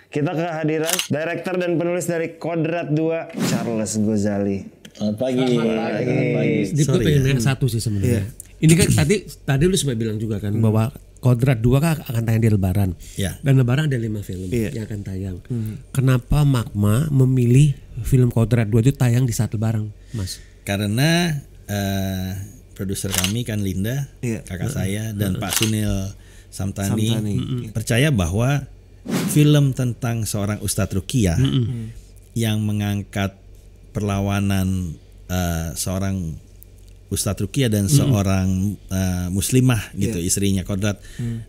Kita kehadiran director dan penulis dari Kodrat 2, Charles Ghazali. Selamat pagi. Selamat pagi. Gue pengen nanya satu sih sebenarnya. Ini kan tadi lu sempat bilang juga kan bahwa Kodrat 2 kan akan tayang di Lebaran. Dan Lebaran ada 5 film yang akan tayang. Kenapa Magma memilih film Kodrat 2 itu tayang di saat Lebaran, Mas? Karena produser kami kan Linda, kakak saya, dan Pak Sunil Samtani. Percaya bahwa film tentang seorang Ustadz Ruqyah yang mengangkat perlawanan seorang Ustadz Ruqyah dan seorang muslimah gitu, istrinya Kodrat,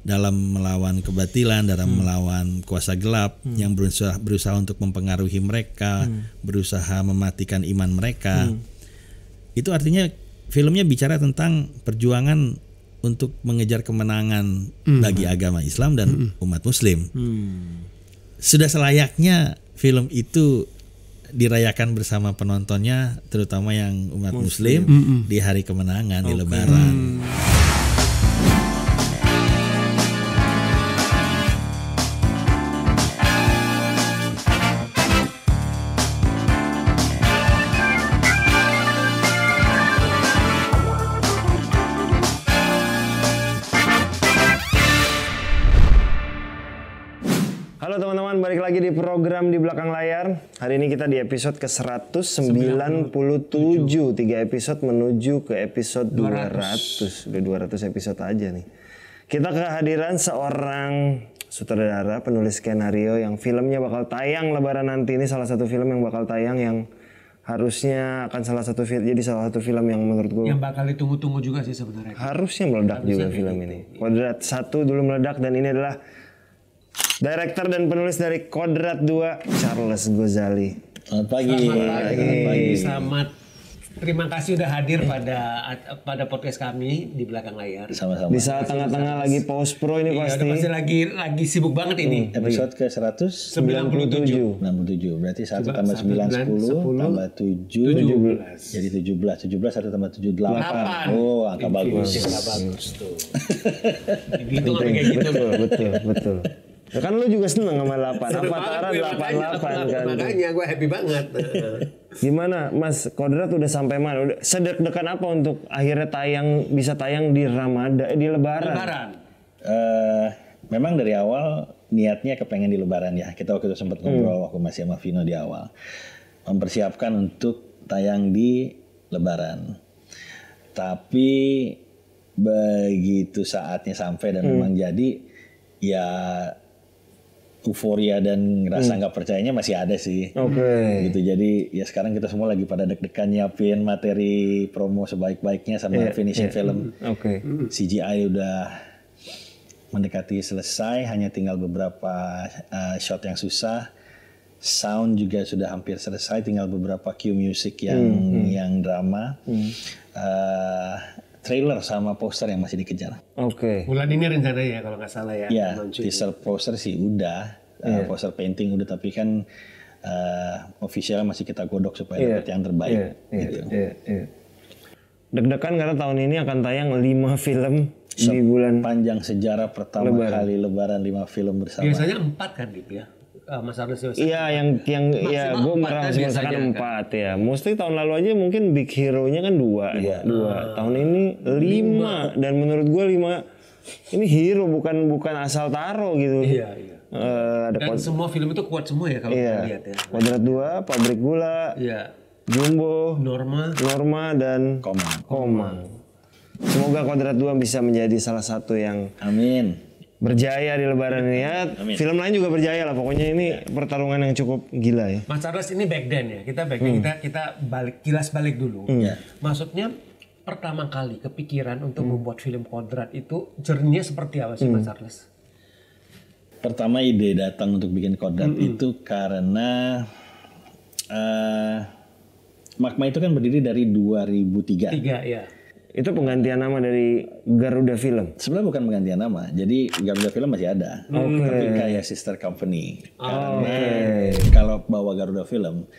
dalam melawan kebatilan, dalam melawan kuasa gelap yang berusaha untuk mempengaruhi mereka, berusaha mematikan iman mereka. Itu artinya filmnya bicara tentang perjuangan untuk mengejar kemenangan bagi agama Islam dan umat Muslim. Sudah selayaknya film itu dirayakan bersama penontonnya, terutama yang umat Muslim di hari kemenangan di Lebaran. Halo teman-teman, balik lagi di program Di Belakang Layar. Hari ini kita di episode ke-197. 3 episode menuju ke episode 200. Udah 200 episode aja nih. Kita kehadiran seorang sutradara, penulis skenario yang filmnya bakal tayang Lebaran nanti. Ini salah satu film yang bakal tayang yang harusnya akan salah satu film yang menurut gue yang bakal ditunggu-tunggu juga sih sebenarnya. Harusnya meledak juga film ini. Kodrat 1 dulu meledak, dan ini adalah director dan penulis dari Kodrat 2, Charles Ghazali. Selamat pagi. Selamat. Terima kasih udah hadir pada podcast kami di Belakang Layar. Sama-sama. Di saat tengah-tengah lagi post pro ini pasti. Pasti lagi sibuk banget ini. Episode ke-197. 97. Berarti 1 tambah 9 10 tambah 7 jadi 17. 17 1 tambah 7 8. Oh, angka bagus. Angka bagus tuh. Gitu kayak gitu. Betul. Ya kan lu juga seneng sama 8. Avatar 88 kan. Makanya gue happy banget. Gimana Mas, Kodrat udah sampai mana? Udah sedek-dekan apa untuk akhirnya bisa tayang di di Lebaran? Memang dari awal niatnya kepengen di Lebaran ya. Kita waktu itu sempat ngobrol waktu masih sama Vino di awal. Mempersiapkan untuk tayang di Lebaran. Tapi begitu saatnya sampai dan memang jadi, ya euforia dan rasa nggak percayanya masih ada sih. Gitu, jadi ya sekarang kita semua lagi pada deg-degan nyiapin materi promo sebaik-baiknya sama finishing film. CGI udah mendekati selesai, hanya tinggal beberapa shot yang susah. Sound juga sudah hampir selesai, tinggal beberapa cue music yang drama. Trailer sama poster yang masih dikejar. Bulan ini rencananya kalau nggak salah ya. Ya, teaser poster sih udah, poster painting udah, tapi kan official masih kita godok supaya dapat yang terbaik. Deg-degan karena tahun ini akan tayang 5 film di bulan panjang sejarah pertama kali Lebaran 5 film bersama. Biasanya 4 kan Dip ya. Mas Arles. Iya, yang ya gue merasakan 4 ya. Mesti tahun lalu aja mungkin big hero-nya kan 2 ya. 2. Tahun ini 5, dan menurut gue 5 ini hero, bukan asal taro gitu. Iya. Dan semua film itu kuat semua ya kalau kita lihat ya. Kodrat 2, Pabrik Gula, Jumbo, Norma dan Komang. Semoga Kodrat 2 bisa menjadi salah satu yang berjaya di Lebaran ini ya. Film lain juga berjaya lah. Pokoknya ini pertarungan yang cukup gila ya. Mas Charles, ini back then ya. Kita kilas balik dulu. Maksudnya pertama kali kepikiran untuk membuat film Kodrat itu journey-nya seperti apa sih Mas Charles? Pertama ide datang untuk bikin Kodrat itu karena Magma itu kan berdiri dari 2003. Ya. Itu penggantian nama dari Garuda Film. Sebenarnya bukan penggantian nama. Jadi Garuda Film masih ada. Tapi kayak sister company. Karena kalau bawa Garuda Film,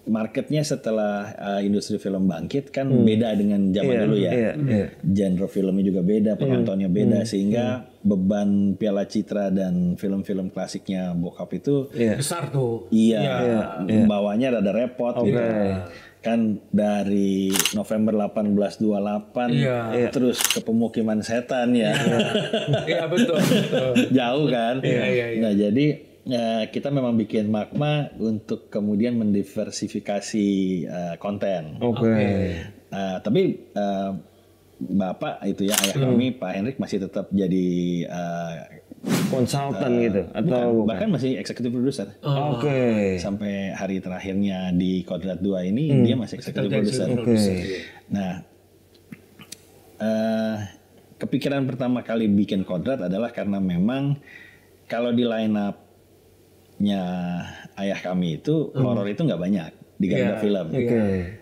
marketnya setelah industri film bangkit kan beda dengan zaman dulu ya. Genre filmnya juga beda, penontonnya beda, sehingga beban Piala Citra dan film-film klasiknya bokap itu besar tuh. Bawanya rada repot gitu. Kan dari November 1828 terus ke pemukiman setan ya. Iya betul. Jauh kan. Nah jadi kita memang bikin Magma untuk kemudian mendiversifikasi konten. Tapi bapak itu ya, ayah kami Pak Henrik masih tetap jadi konsultan gitu atau bukan, bahkan masih eksekutif produser. Sampai hari terakhirnya di Kodrat 2 ini dia masih eksekutif produser. Nah, kepikiran pertama kali bikin Kodrat adalah karena memang kalau di line up-nya ayah kami itu horor itu nggak banyak di Garuda Film.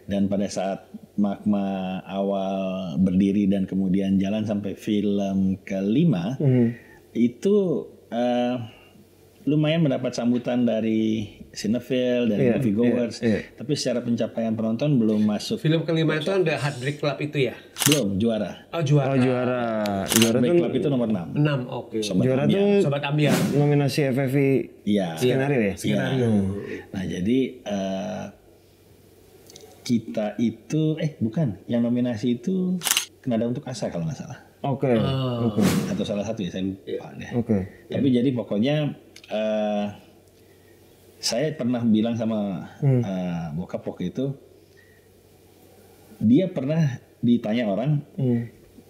Dan pada saat Magma awal berdiri dan kemudian jalan sampai film kelima, itu lumayan mendapat sambutan dari Cinefil, dari moviegoers, tapi secara pencapaian penonton belum masuk. Film kelima itu ada Heartbreak Club itu ya? Belum, Juara. Juara Heartbreak Club itu nomor 6. Juara tuh Sobat Ambiar. Nominasi FFI skenario ya? Skenario. Nah jadi kita itu bukan, yang nominasi itu Nada Untuk Asa kalau nggak salah. Atau salah satu ya, saya lupa deh. Tapi jadi pokoknya saya pernah bilang sama bokap waktu itu, dia pernah ditanya orang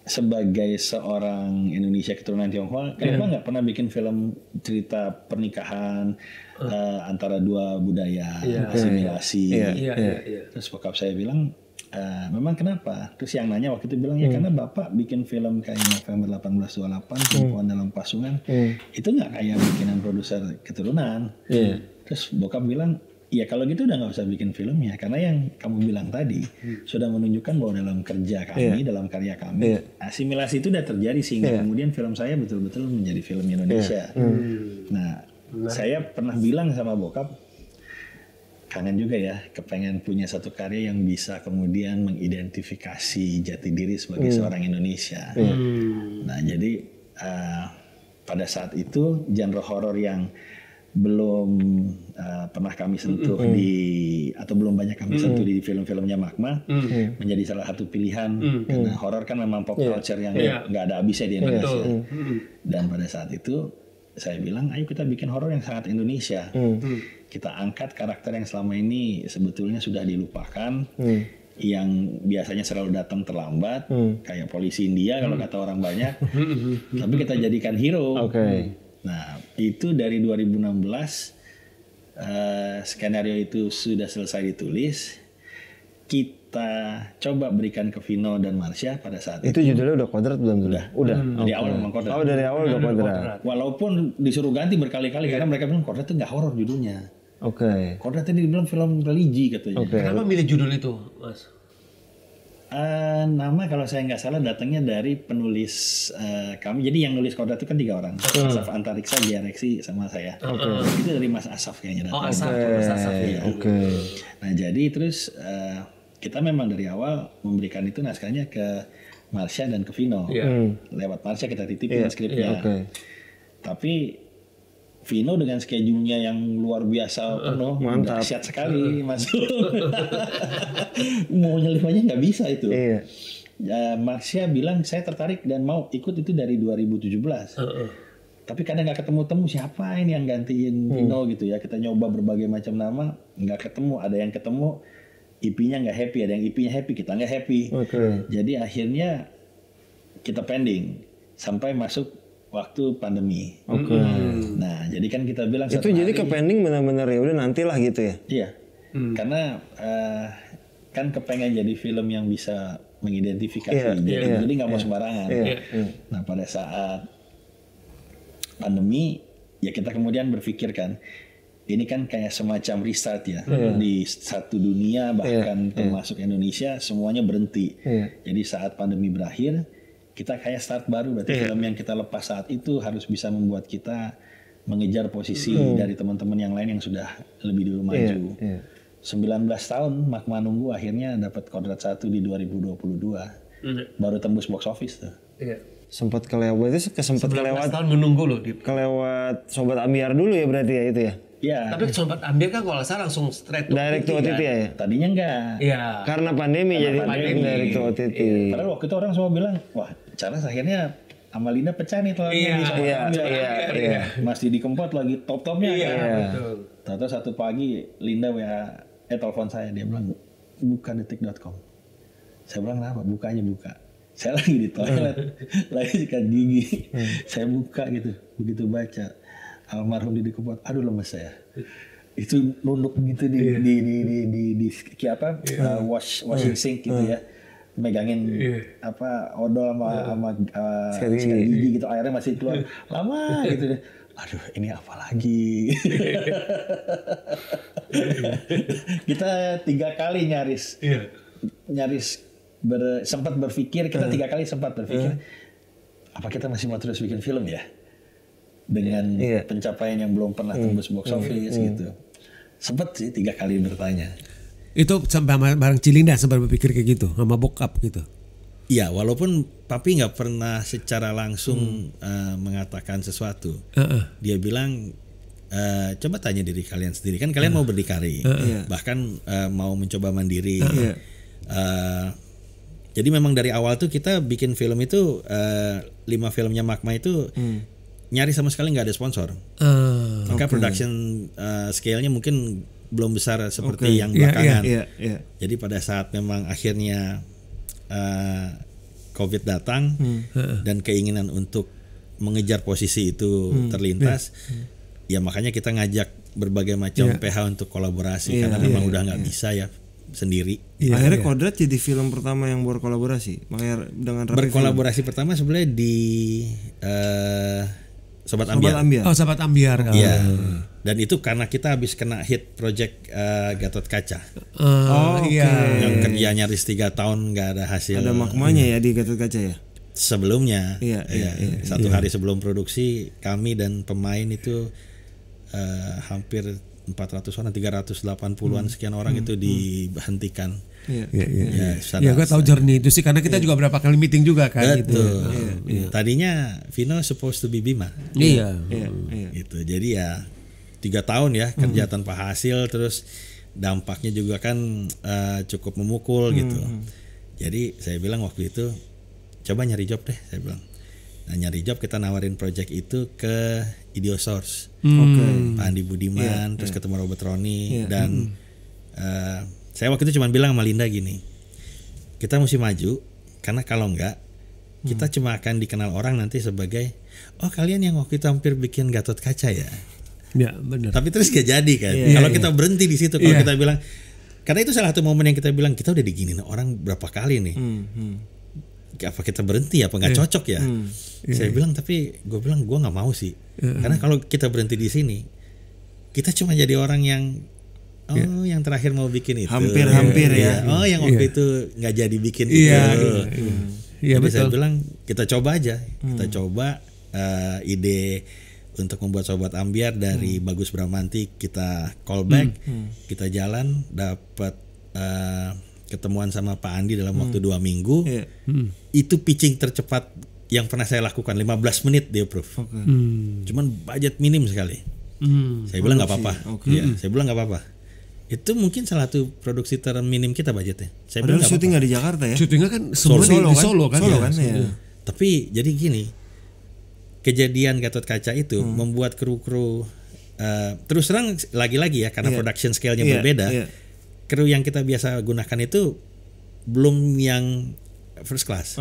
sebagai seorang Indonesia keturunan Tionghoa, kenapa nggak pernah bikin film cerita pernikahan antara dua budaya, asimilasi. Terus bokap saya bilang, memang kenapa? Terus yang nanya waktu itu bilang, ya karena bapak bikin film kayak November 1828, Perempuan Dalam Pasungan, itu nggak kayak bikinan produser keturunan. Terus bokap bilang, ya kalau gitu udah nggak usah bikin filmnya, karena yang kamu bilang tadi sudah menunjukkan bahwa dalam kerja kami, dalam karya kami, asimilasi itu udah terjadi sehingga kemudian film saya betul-betul menjadi film Indonesia. Nah, saya pernah bilang sama bokap, kangen juga ya, kepengen punya satu karya yang bisa kemudian mengidentifikasi jati diri sebagai seorang Indonesia. Nah, jadi pada saat itu genre horor yang belum pernah kami sentuh atau belum banyak kami sentuh di film-filmnya Magma menjadi salah satu pilihan karena horor kan memang pop culture yang nggak ada habisnya di Indonesia. Dan pada saat itu saya bilang, ayo kita bikin horor yang sangat Indonesia. Kita angkat karakter yang selama ini sebetulnya sudah dilupakan, yang biasanya selalu datang terlambat, kayak polisi India kalau kata orang banyak, tapi kita jadikan hero. Nah, itu dari 2016 skenario itu sudah selesai ditulis. Kita coba berikan ke Vino dan Marsha pada saat itu. Judulnya udah Kodrat belum? Udah. Dari awal memang Kodrat. Dari awal udah Kodrat. Walaupun disuruh ganti berkali-kali karena mereka bilang Kodrat itu nggak horor judulnya. Kodrat itu dibilang film religi katanya. Kenapa milih judul itu, Mas? Nama kalau saya nggak salah datangnya dari penulis kami. Jadi yang nulis Kodrat itu kan 3 orang. Asaf Antariksa, Giareksi, sama saya. Itu dari Mas Asaf kayaknya. Mas Asaf. Nah jadi terus kita memang dari awal memberikan itu naskahnya ke Marsha dan ke Vino. Lewat Marsha kita titipin skripnya. Tapi Vino dengan schedule-nya yang luar biasa penuh, dahsyat sekali masuk. Mau nyelip aja nggak bisa itu. Marsha bilang saya tertarik dan mau ikut itu dari 2017. Tapi kadang nggak ketemu siapa ini yang gantiin Vino gitu ya. Kita nyoba berbagai macam nama, nggak ketemu. Ada yang ketemu, IP-nya nggak happy, ada yang IP-nya happy, kita nggak happy. Jadi akhirnya kita pending sampai masuk waktu pandemi. Nah, jadi kan kita bilang itu jadi ke pending benar-benar ya udah nantilah gitu ya. Iya. Karena kan kepengen jadi film yang bisa mengidentifikasi. Jadi nggak mau sembarangan. Nah, pada saat pandemi ya kita kemudian berpikir kan, ini kan kayak semacam restart ya. Di satu dunia bahkan termasuk Indonesia semuanya berhenti. Jadi saat pandemi berakhir kita kayak start baru, berarti film yang kita lepas saat itu harus bisa membuat kita mengejar posisi dari teman-teman yang lain yang sudah lebih dulu maju. 19 tahun Magma nunggu, akhirnya dapat Kodrat 1 di 2022. Baru tembus box office tuh. Iya. Sempat kelewat itu, kelewat tahun menunggu loh. Kelewat Sobat Ambyar dulu ya berarti ya itu ya. Iya. Tapi Sobat Ambyar kan kalau saya langsung straight to Direct to OTT ya. Tadinya enggak. Iya. Karena pandemi jadi direct to OTT. Padahal waktu itu orang semua bilang, wah Charles akhirnya sama Linda pecah nih telurnya. Iya. Mas Didi Kempot lagi top-topnya. Iya, kan? betul. Tahu satu pagi Linda telepon saya, dia bilang buka detik.com. Saya bilang kenapa? Buka. Saya lagi di toilet, lagi sikat gigi. Saya buka gitu, begitu baca almarhum Didi Kempot, aduh lemes saya. Itu nunduk gitu di washing sink gitu ya. Megangin odol sama sikat gigi gitu, airnya masih keluar lama gitu deh. Aduh ini apa lagi? Kita 3 kali nyaris sempat berpikir, kita 3 kali sempat berpikir apa kita masih mau terus bikin film ya dengan pencapaian yang belum pernah tembus box office gitu. Sempat sih 3 kali bertanya. Itu sampai bareng Cilinda sempat berpikir kayak gitu sama bokap gitu. Iya, walaupun papi nggak pernah secara langsung mengatakan sesuatu. Dia bilang coba tanya diri kalian sendiri, kan kalian mau berdikari, bahkan mau mencoba mandiri. Jadi memang dari awal tuh kita bikin film itu 5 filmnya Magma itu nyari sama sekali nggak ada sponsor. Maka production scale-nya mungkin belum besar seperti yang belakangan. Jadi pada saat memang akhirnya COVID datang dan keinginan untuk mengejar posisi itu terlintas, ya makanya kita ngajak berbagai macam PH untuk kolaborasi karena memang udah nggak bisa ya sendiri. Akhirnya Kodrat jadi film pertama yang berkolaborasi, makanya dengan berkolaborasi pertama sebenarnya di Sobat Ambyar. Oh, Sobat Ambyar. Iya. Dan itu karena kita habis kena hit project Gatot Kaca. Yang kerja nyaris 3 tahun nggak ada hasil. Ada Magmanya ya di Gatot Kaca ya? Sebelumnya. Satu hari sebelum produksi kami dan pemain itu hampir 400 orang, 380-an sekian orang itu dihentikan. Ya gue tahu journey itu sih karena kita juga berapa kali meeting juga kan. Betul. Tadinya Vino supposed to be Bima. Iya. Gitu. Jadi ya 3 tahun ya kerja tanpa hasil, terus dampaknya juga kan cukup memukul gitu. Jadi saya bilang waktu itu coba nyari job deh, saya bilang. Nah nyari job kita nawarin project itu ke Idiosource, Pak Andi Budiman, terus ketemu Robert Roni dan saya waktu itu cuma bilang sama Linda gini, kita mesti maju karena kalau enggak kita cuma akan dikenal orang nanti sebagai kalian yang waktu itu hampir bikin Gatot Kaca ya. Ya benar. Tapi terus gak jadi kan. Kalau kita berhenti di situ, kalau kita bilang, karena itu salah satu momen yang kita bilang kita udah diginin orang berapa kali nih. Apa kita berhenti apa nggak cocok ya? Saya bilang tapi gue bilang gue nggak mau sih. Karena kalau kita berhenti di sini, kita cuma jadi orang yang yang terakhir mau bikin itu. Hampir ya. Yang waktu itu nggak jadi bikin itu. Jadi betul. Saya bilang kita coba aja. Kita coba ide untuk membuat Sobat Ambyar dari Bagus Bramanti, kita callback, kita jalan, dapat ketemuan sama Pak Andi dalam waktu 2 minggu. Itu pitching tercepat yang pernah saya lakukan, 15 menit dia approve. Cuman budget minim sekali. Saya bilang nggak apa-apa. Saya bilang nggak apa-apa. Itu mungkin salah satu produksi terminim kita budgetnya. Saya bilang nggak apa-apa. Syuting nggak di Jakarta ya? Syutingnya kan semua di Solo kan? Tapi jadi gini, kejadian Gatot Kaca itu membuat kru-kru terus terang lagi-lagi ya karena production scale-nya berbeda. Kru yang kita biasa gunakan itu belum yang first class.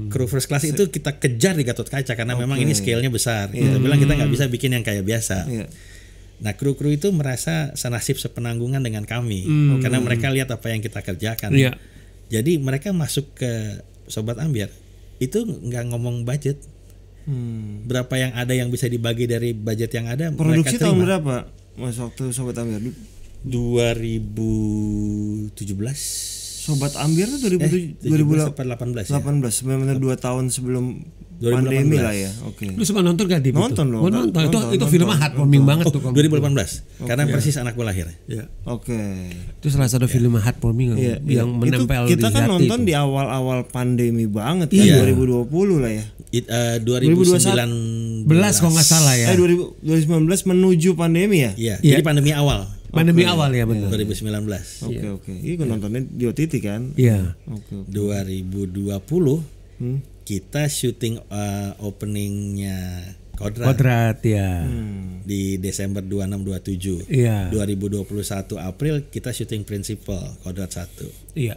Kru first class itu kita kejar di Gatot Kaca karena memang ini scale-nya besar. Kita bilang kita nggak bisa bikin yang kayak biasa. Nah kru-kru itu merasa senasib sepenanggungan dengan kami karena mereka lihat apa yang kita kerjakan. Jadi mereka masuk ke Sobat Ambyar itu nggak ngomong budget. Berapa yang ada yang bisa dibagi dari budget yang ada. Produksi tahun berapa Mas waktu Sobat Ambyar? 2017. Sobat Ambir tuh 2018 benar-benar 2 tahun sebelum 2018. Pandemi lah ya. Oke. Lu sempat nonton gak di itu? Nonton loh. Itu filmnya heartwarming banget tuh. 2018. Karena persis anak gue lahir. Iya. Oke. Itu salah satu film heartwarming yang menempel itu, kita kan nonton di awal-awal pandemi banget kan 2020 lah ya. 2019 kalau nggak salah ya. 2019 menuju pandemi ya. Iya. Jadi pandemi awal. Pandemi awal ya benar. 2019. Oke. Iya nontonnya di OTT kan. Iya. 2020 kita syuting openingnya Kodrat ya. Di Desember 26-27. Iya. 2021 April kita syuting principal Kodrat 1. Iya.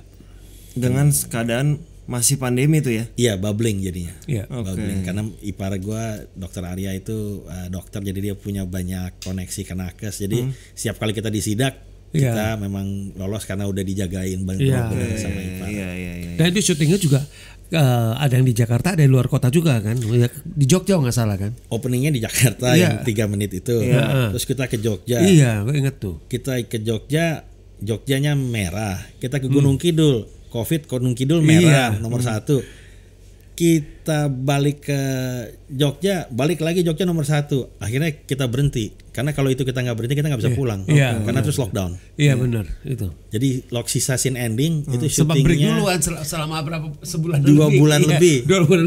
Dengan keadaan masih pandemi tuh ya? Iya, bubbling jadinya. Iya. Bubbling karena ipar gua Dokter Arya itu dokter, jadi dia punya banyak koneksi ke nakes. Jadi setiap kali kita disidak kita memang lolos karena udah dijagain banget sama ipar. Iya. Dan itu syutingnya juga ada yang di Jakarta, ada di luar kota juga kan? Di Jogja nggak salah kan? Openingnya di Jakarta yang 3 menit itu. Terus kita ke Jogja. Iya, gue inget tuh. Kita ke Jogja, Jogjanya merah. Kita ke Gunung Kidul, COVID Gunung Kidul merah nomor 1. Kita balik ke Jogja, balik lagi Jogja nomor 1. Akhirnya kita berhenti karena kalau itu kita nggak berhenti kita nggak bisa pulang karena terus lockdown. Iya benar itu. Jadi sisa scene ending itu sempat break syutingnya duluan selama berapa sebulan 2 bulan lebih. 2 bulan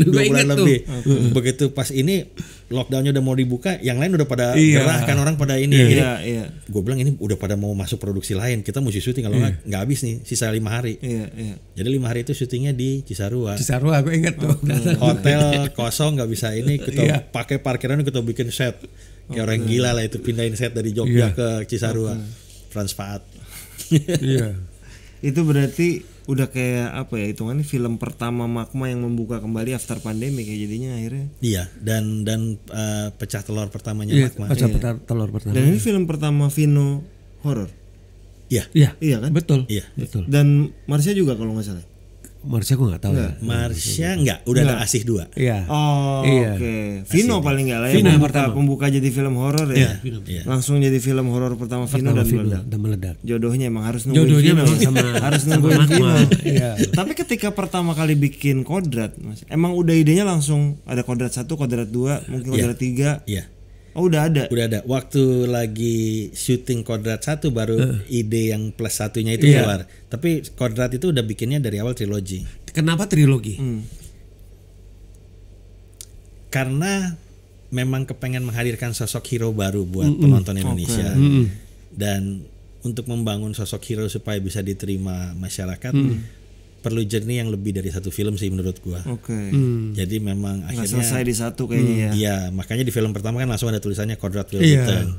lebih. Begitu pas ini lockdownnya udah mau dibuka, yang lain udah pada gerah kan, orang pada ini. Iya. Gue bilang ini udah pada mau masuk produksi lain, kita mesti syuting kalau nggak habis nih, sisa 5 hari. Iya. Jadi 5 hari itu syutingnya di Cisarua. Cisarua, gue inget tuh. Hotel kosong nggak bisa ini, kita pakai parkiran, kita bikin set. Kayak orang gila lah itu, pindahin set dari Jogja ke Cisarua. Frans Faat. Iya. Itu berarti udah kayak apa ya, hitungannya film pertama Magma yang membuka kembali after pandemi kayak jadinya akhirnya. Iya, dan pecah telur pertamanya Magma. Pecah telur pertama. Dan ini film pertama Vino horor. Iya. Iya kan? Betul. Iya. Betul. Dan Marsha juga kalau nggak salah. Marsha gue nggak tahu. Marsha enggak, udah ada Asih 2. Iya. Oh, oke. Vino paling nggak lah ya pembuka jadi film horor ya. Iya. Langsung jadi film horor pertama Vino dan meledak. Jodohnya emang harus nungguin Jodohnya Vino. memang sama harus nungguin Vino. Iya. Tapi ketika pertama kali bikin Kodrat, Mas, emang udah idenya langsung ada Kodrat 1, Kodrat 2, mungkin Kodrat 3. Iya. Oh, udah ada. Waktu lagi syuting Kodrat 1 baru ide yang plus satunya itu keluar. Tapi Kodrat itu udah bikinnya dari awal trilogi. Kenapa trilogi? Karena memang kepengen menghadirkan sosok hero baru buat penonton Indonesia. Dan untuk membangun sosok hero supaya bisa diterima masyarakat, perlu journey yang lebih dari 1 film sih menurut gua. Jadi memang akhirnya selesai di 1 kayaknya ya. Iya, makanya di film pertama kan langsung ada tulisannya Kodrat Will Return.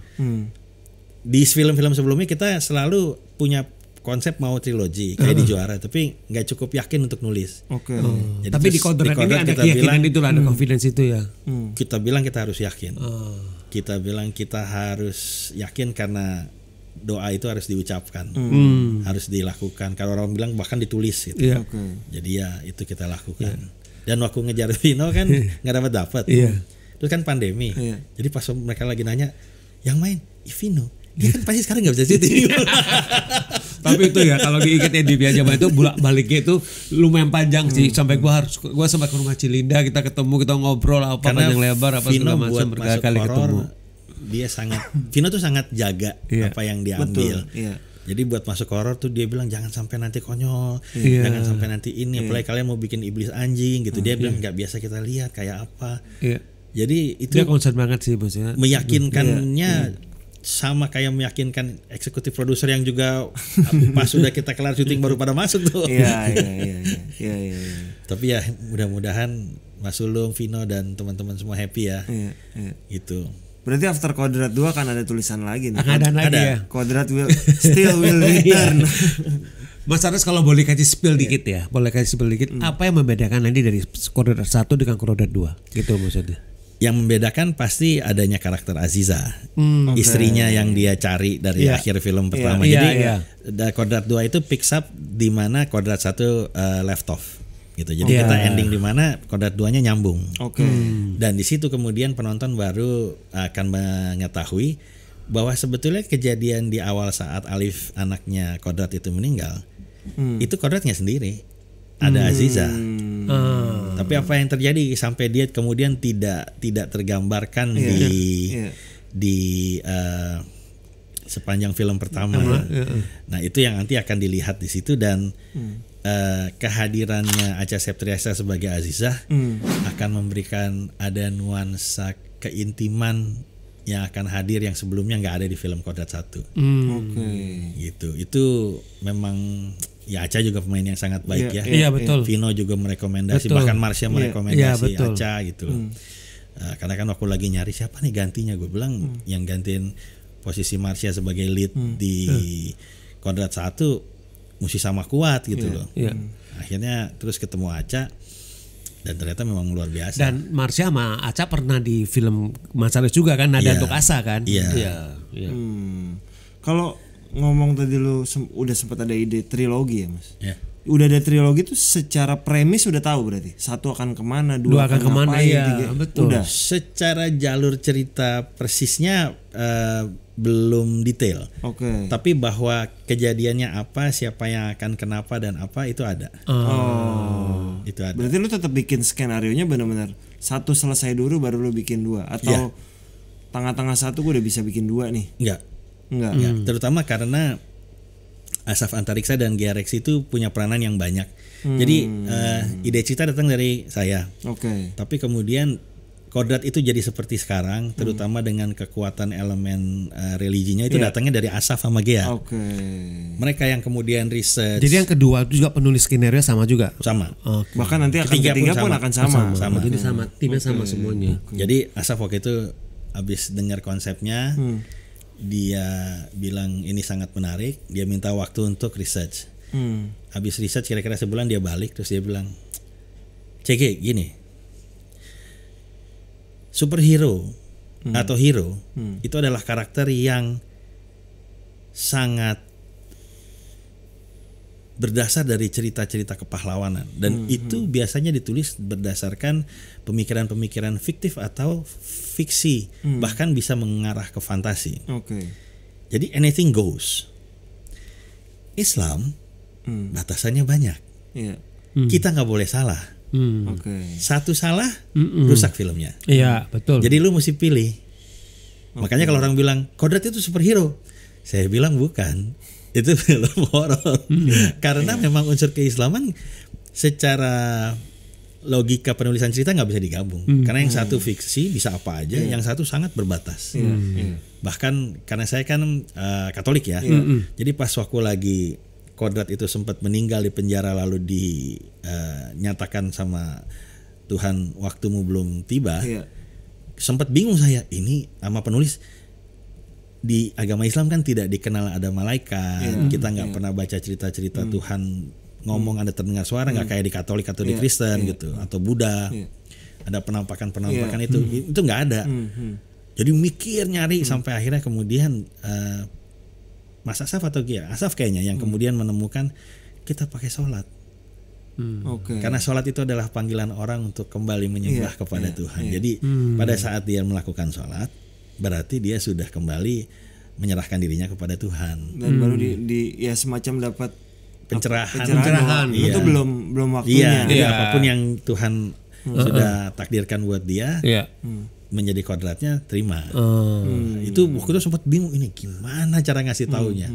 Di film-film sebelumnya kita selalu punya konsep mau trilogi kayak di Juara, tapi nggak cukup yakin untuk nulis. Jadi tapi di Kodrat ini ada keyakinan itu lah, ada confidence itu ya. Kita bilang kita harus yakin. Kita bilang kita harus yakin karena doa itu harus diucapkan, harus dilakukan. Kalau orang bilang bahkan ditulis gitu. Jadi ya itu kita lakukan. Dan waktu ngejar Vino kan nggak dapat. Terus kan pandemi. Jadi pas mereka lagi nanya, yang main Vino, dia kan pasti sekarang nggak bisa syuting. Tapi itu ya kalau diikatnya di Zaman itu baliknya itu lumayan panjang sih, sampai gua sempat ke rumah Cilinda, kita ketemu, kita ngobrol apa panjang lebar apa segala macam, berkali-kali ketemu. Dia Vino tuh sangat jaga apa yang dia ambil. Jadi buat masuk horor tuh dia bilang jangan sampai nanti konyol, jangan sampai nanti ini, apalagi kalian mau bikin iblis anjing gitu. Dia bilang nggak biasa kita lihat kayak apa. Jadi itu dia concern banget sih bosnya. Meyakinkannya sama kayak meyakinkan eksekutif produser yang juga pas sudah kita kelar syuting baru pada masuk tuh. Iya. Tapi ya mudah-mudahan Mas Ulung, Vino dan teman-teman semua happy ya. Gitu. Berarti after Kodrat 2 kan ada tulisan lagi nih. Ada lagi ya. Kodrat will return. Mas Aras kalau boleh kasih spill dikit ya. Boleh kasih spill dikit. Apa yang membedakan nanti dari Kodrat 1 dengan Kodrat 2? Gitu maksudnya. Yang membedakan pasti adanya karakter Aziza, istrinya yang dia cari dari akhir film pertama. Jadi Kodrat 2 itu picks up di mana Kodrat 1 left off. Gitu. Jadi kita ending di mana Kodrat 2-nya nyambung. Dan di situ kemudian penonton baru akan mengetahui bahwa sebetulnya kejadian di awal saat Alif anaknya Kodrat itu meninggal itu kodratnya sendiri. Ada Aziza. Tapi apa yang terjadi sampai dia kemudian tidak tergambarkan di sepanjang film pertama. Nah, itu yang nanti akan dilihat di situ dan kehadirannya Acha Septriasa sebagai Azizah akan memberikan ada nuansa keintiman yang akan hadir yang sebelumnya nggak ada di film Kodrat 1. Gitu. Itu memang ya Acha juga pemain yang sangat baik ya. Iya, betul. Vino juga merekomendasi, bahkan Marsha merekomendasi Acha gitu loh. Karena kan aku lagi nyari siapa nih gantinya, gue bilang yang gantiin posisi Marsha sebagai lead di Kodrat 1 mesti sama kuat gitu loh. Akhirnya terus ketemu Acha dan ternyata memang luar biasa. Dan Marsha sama Acha pernah di film Masalah juga kan, Nada Untuk Asa kan. Kalau ngomong tadi lu udah sempat ada ide trilogi ya Mas. Udah ada trilogi tuh secara premis udah tahu berarti. 1 akan kemana, 2 akan kemana, ya betul. Udah. Secara jalur cerita persisnya belum detail. Tapi bahwa kejadiannya apa, siapa yang akan kenapa dan apa itu ada. Itu ada. Berarti lu tetap bikin skenario-nya benar-benar 1 selesai dulu baru lu bikin 2 atau tengah-tengah 1 gue udah bisa bikin 2 nih. Enggak. Terutama karena Asaf Antariksa dan GRX itu punya peranan yang banyak. Jadi ide cerita datang dari saya. Tapi kemudian Kodrat itu jadi seperti sekarang, terutama dengan kekuatan elemen religinya itu datangnya dari Asaf sama Gea. Mereka yang kemudian riset. Jadi yang kedua itu juga penulis skenario sama juga. Sama. Bahkan nanti ketiga pun akan sama. Jadi sama, timnya sama semuanya. Jadi Asaf waktu itu habis dengar konsepnya, dia bilang ini sangat menarik, dia minta waktu untuk research. Habis research kira-kira sebulan dia balik, terus dia bilang, CG gini, superhero atau hero itu adalah karakter yang sangat berdasar dari cerita-cerita kepahlawanan dan itu biasanya ditulis berdasarkan pemikiran-pemikiran fiktif atau fiksi, bahkan bisa mengarah ke fantasi. Jadi anything goes. Islam batasannya banyak. Kita nggak boleh salah. Satu salah rusak filmnya. Iya, betul. Jadi lu mesti pilih. Makanya kalau orang bilang Kodrat itu superhero, saya bilang bukan. Itu film horor. Karena memang unsur keislaman secara logika penulisan cerita nggak bisa digabung. Karena yang satu fiksi bisa apa aja, yang satu sangat berbatas. Bahkan karena saya kan Katolik ya. Jadi pas waktu lagi Kodrat itu sempat meninggal di penjara lalu dinyatakan sama Tuhan waktumu belum tiba. Sempat bingung saya, ini sama penulis di agama Islam kan tidak dikenal ada malaikat. Kita nggak pernah baca cerita-cerita Tuhan ngomong ada terdengar suara, nggak kayak di Katolik atau di Kristen gitu atau Buddha. Ada penampakan itu nggak ada. Jadi mikir nyari sampai akhirnya kemudian Mas Asaf atau Gia? Asaf kayaknya yang kemudian menemukan kita pakai sholat. Karena sholat itu adalah panggilan orang untuk kembali menyembah kepada Tuhan. Jadi pada saat dia melakukan sholat, berarti dia sudah kembali menyerahkan dirinya kepada Tuhan. Dan baru di ya semacam dapat pencerahan. Itu belum waktunya. Jadi apapun yang Tuhan sudah takdirkan buat dia. Menjadi kodratnya terima. Itu waktu itu sempat bingung ini gimana cara ngasih taunya.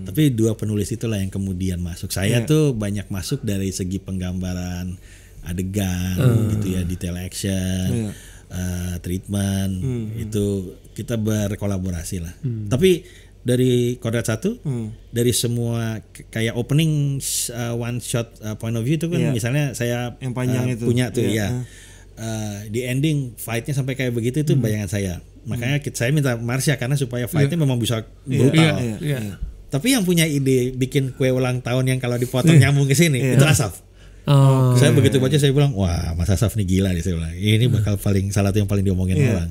Tapi dua penulis itulah yang kemudian masuk. Saya tuh banyak masuk dari segi penggambaran adegan gitu ya, detail action, treatment itu kita berkolaborasi lah. Tapi dari Kodrat 1 dari semua kayak opening one shot point of view itu kan misalnya saya yang panjang itu punya tuh di ending fightnya sampai kayak begitu itu bayangan saya. Makanya saya minta Marsha karena supaya fightnya memang bisa brutal. Tapi yang punya ide bikin kue ulang tahun yang kalau dipotong nyambung ke sini itu Asaf. Saya begitu baca saya bilang wah Mas Asaf nih gila nih, saya bilang ini bakal salah satu yang paling diomongin orang.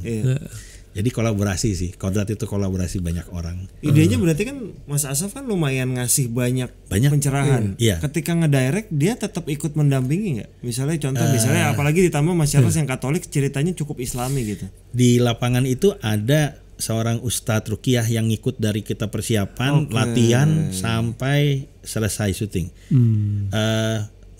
Jadi kolaborasi sih, Kodrat itu kolaborasi banyak orang. Idenya berarti kan Mas Asaf kan lumayan ngasih banyak pencerahan. Ketika ngedirect dia tetap ikut mendampingi nggak? Misalnya contoh, misalnya apalagi ditambah masyarakat yang Katolik ceritanya cukup Islami gitu. Di lapangan itu ada seorang ustadz ruqyah yang ngikut dari kita persiapan, latihan sampai selesai syuting.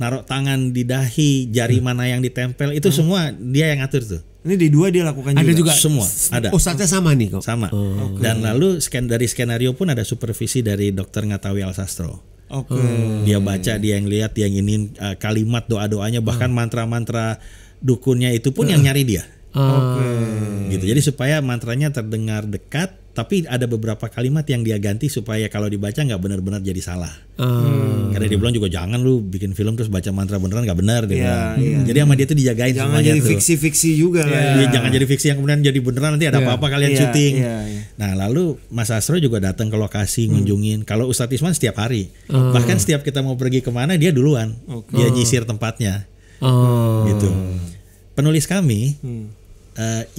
Naruh tangan di dahi, jari mana yang ditempel, itu semua dia yang ngatur tuh. Ini di 2 dia lakukan ada juga? Semua ada. Ustadznya sama nih kok? Sama. Dan lalu dari skenario pun ada supervisi dari Dr. Ngatawi Alsastro. Dia baca, dia yang lihat, dia yang ingin kalimat doa-doanya, bahkan mantra-mantra dukunnya itu pun yang nyari dia. Gitu. Jadi supaya mantranya terdengar dekat, tapi ada beberapa kalimat yang dia ganti supaya kalau dibaca nggak benar-benar jadi salah. Karena dia bilang juga jangan lu bikin film terus baca mantra beneran nggak benar. Jadi sama dia tuh dijagain jangan semuanya jadi tuh. fiksi-fiksi juga lah. Jangan jadi fiksi yang kemudian jadi beneran, nanti ada apa-apa kalian syuting. Nah lalu Mas Astro juga datang ke lokasi ngunjungin. Kalau Ustadz Isman setiap hari, bahkan setiap kita mau pergi kemana dia duluan, dia nyisir tempatnya. Gitu. Penulis kami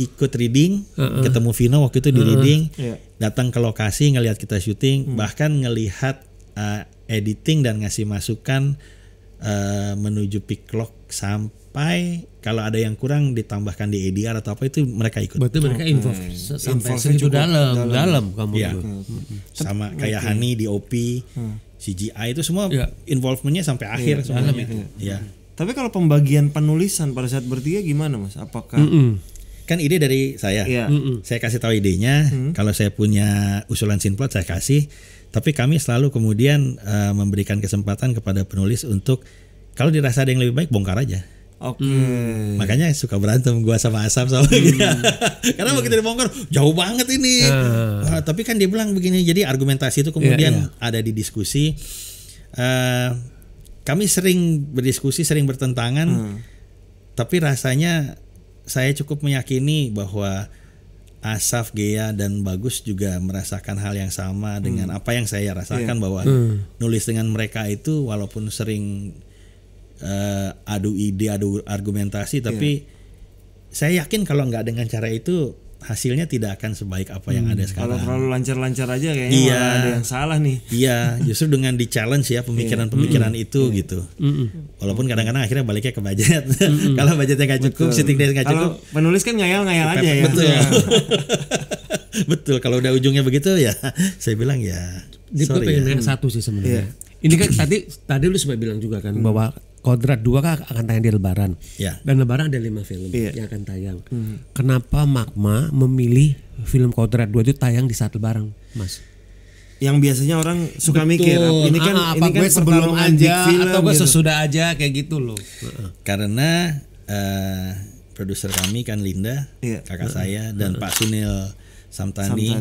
ikut reading, ketemu Vino waktu itu di reading, datang ke lokasi ngelihat kita syuting, bahkan ngelihat editing dan ngasih masukan menuju pick lock, sampai kalau ada yang kurang ditambahkan di ADR atau apa itu mereka ikut. Berarti mereka involve sampai segitu dalam kamu. Sama kayak Hani di OP, CGI itu semua involvementnya sampai akhir semuanya. Tapi kalau pembagian penulisan pada saat bertiga gimana Mas? Apakah kan ide dari saya, saya kasih tahu idenya. Kalau saya punya usulan scene plot saya kasih, tapi kami selalu kemudian memberikan kesempatan kepada penulis untuk kalau dirasa ada yang lebih baik bongkar aja. Makanya suka berantem gua sama Asam sama dia. Karena begitu dibongkar jauh banget ini. Tapi kan dia bilang begini, jadi argumentasi itu kemudian ada di diskusi. Kami sering berdiskusi, sering bertentangan, tapi rasanya saya cukup meyakini bahwa Asaf, Gea, dan Bagus juga merasakan hal yang sama dengan apa yang saya rasakan, bahwa nulis dengan mereka itu walaupun sering adu ide, adu argumentasi, tapi saya yakin kalau nggak dengan cara itu hasilnya tidak akan sebaik apa yang ada sekarang. Kalau terlalu lancar-lancar aja kayaknya malah ada yang salah nih. Justru dengan di challenge ya pemikiran-pemikiran itu gitu. Walaupun kadang-kadang akhirnya baliknya ke budget. Kalau budgetnya nggak cukup, syuting day nggak cukup. Kalau penulis kan ngayal-ngayal aja ya. Betul. Kalau udah ujungnya begitu ya, saya bilang ya. Gue pengen nanya satu sih sebenarnya. Ini kan tadi lu sempat bilang juga kan bahwa Kodrat 2 kan akan tayang di Lebaran. Dan Lebaran ada 5 film yang akan tayang. Kenapa Magma memilih film Kodrat 2 itu tayang di saat Lebaran, Mas? Yang biasanya orang suka mikir ini kan gue sebelum aja atau gue sesudah aja kayak gitu loh. Karena produser kami kan Linda, kakak saya, dan Pak Sunil Samtani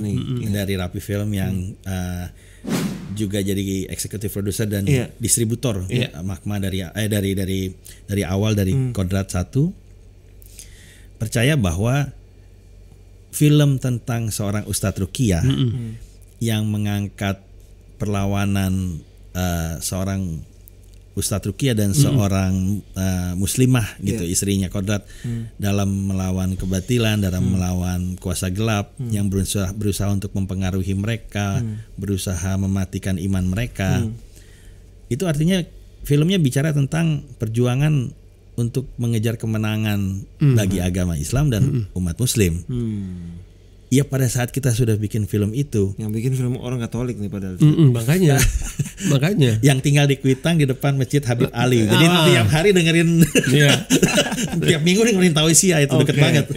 dari Rapi Film yang juga jadi eksekutif produser dan distributor Magma dari awal dari Kodrat 1. Percaya bahwa film tentang seorang ustadz ruqyah yang mengangkat perlawanan seorang ustadz ruqyah dan seorang muslimah gitu, istrinya Kodrat, dalam melawan kebatilan, dalam melawan kuasa gelap yang berusaha untuk mempengaruhi mereka, berusaha mematikan iman mereka. Itu artinya filmnya bicara tentang perjuangan untuk mengejar kemenangan bagi agama Islam dan umat Muslim. Ya pada saat kita sudah bikin film itu, yang bikin film orang Katolik nih padahal. Makanya yang tinggal di Kuitang di depan Masjid Habib Ali. Jadi tiap hari dengerin, tiap minggu dengerin Tausiah, itu deket banget.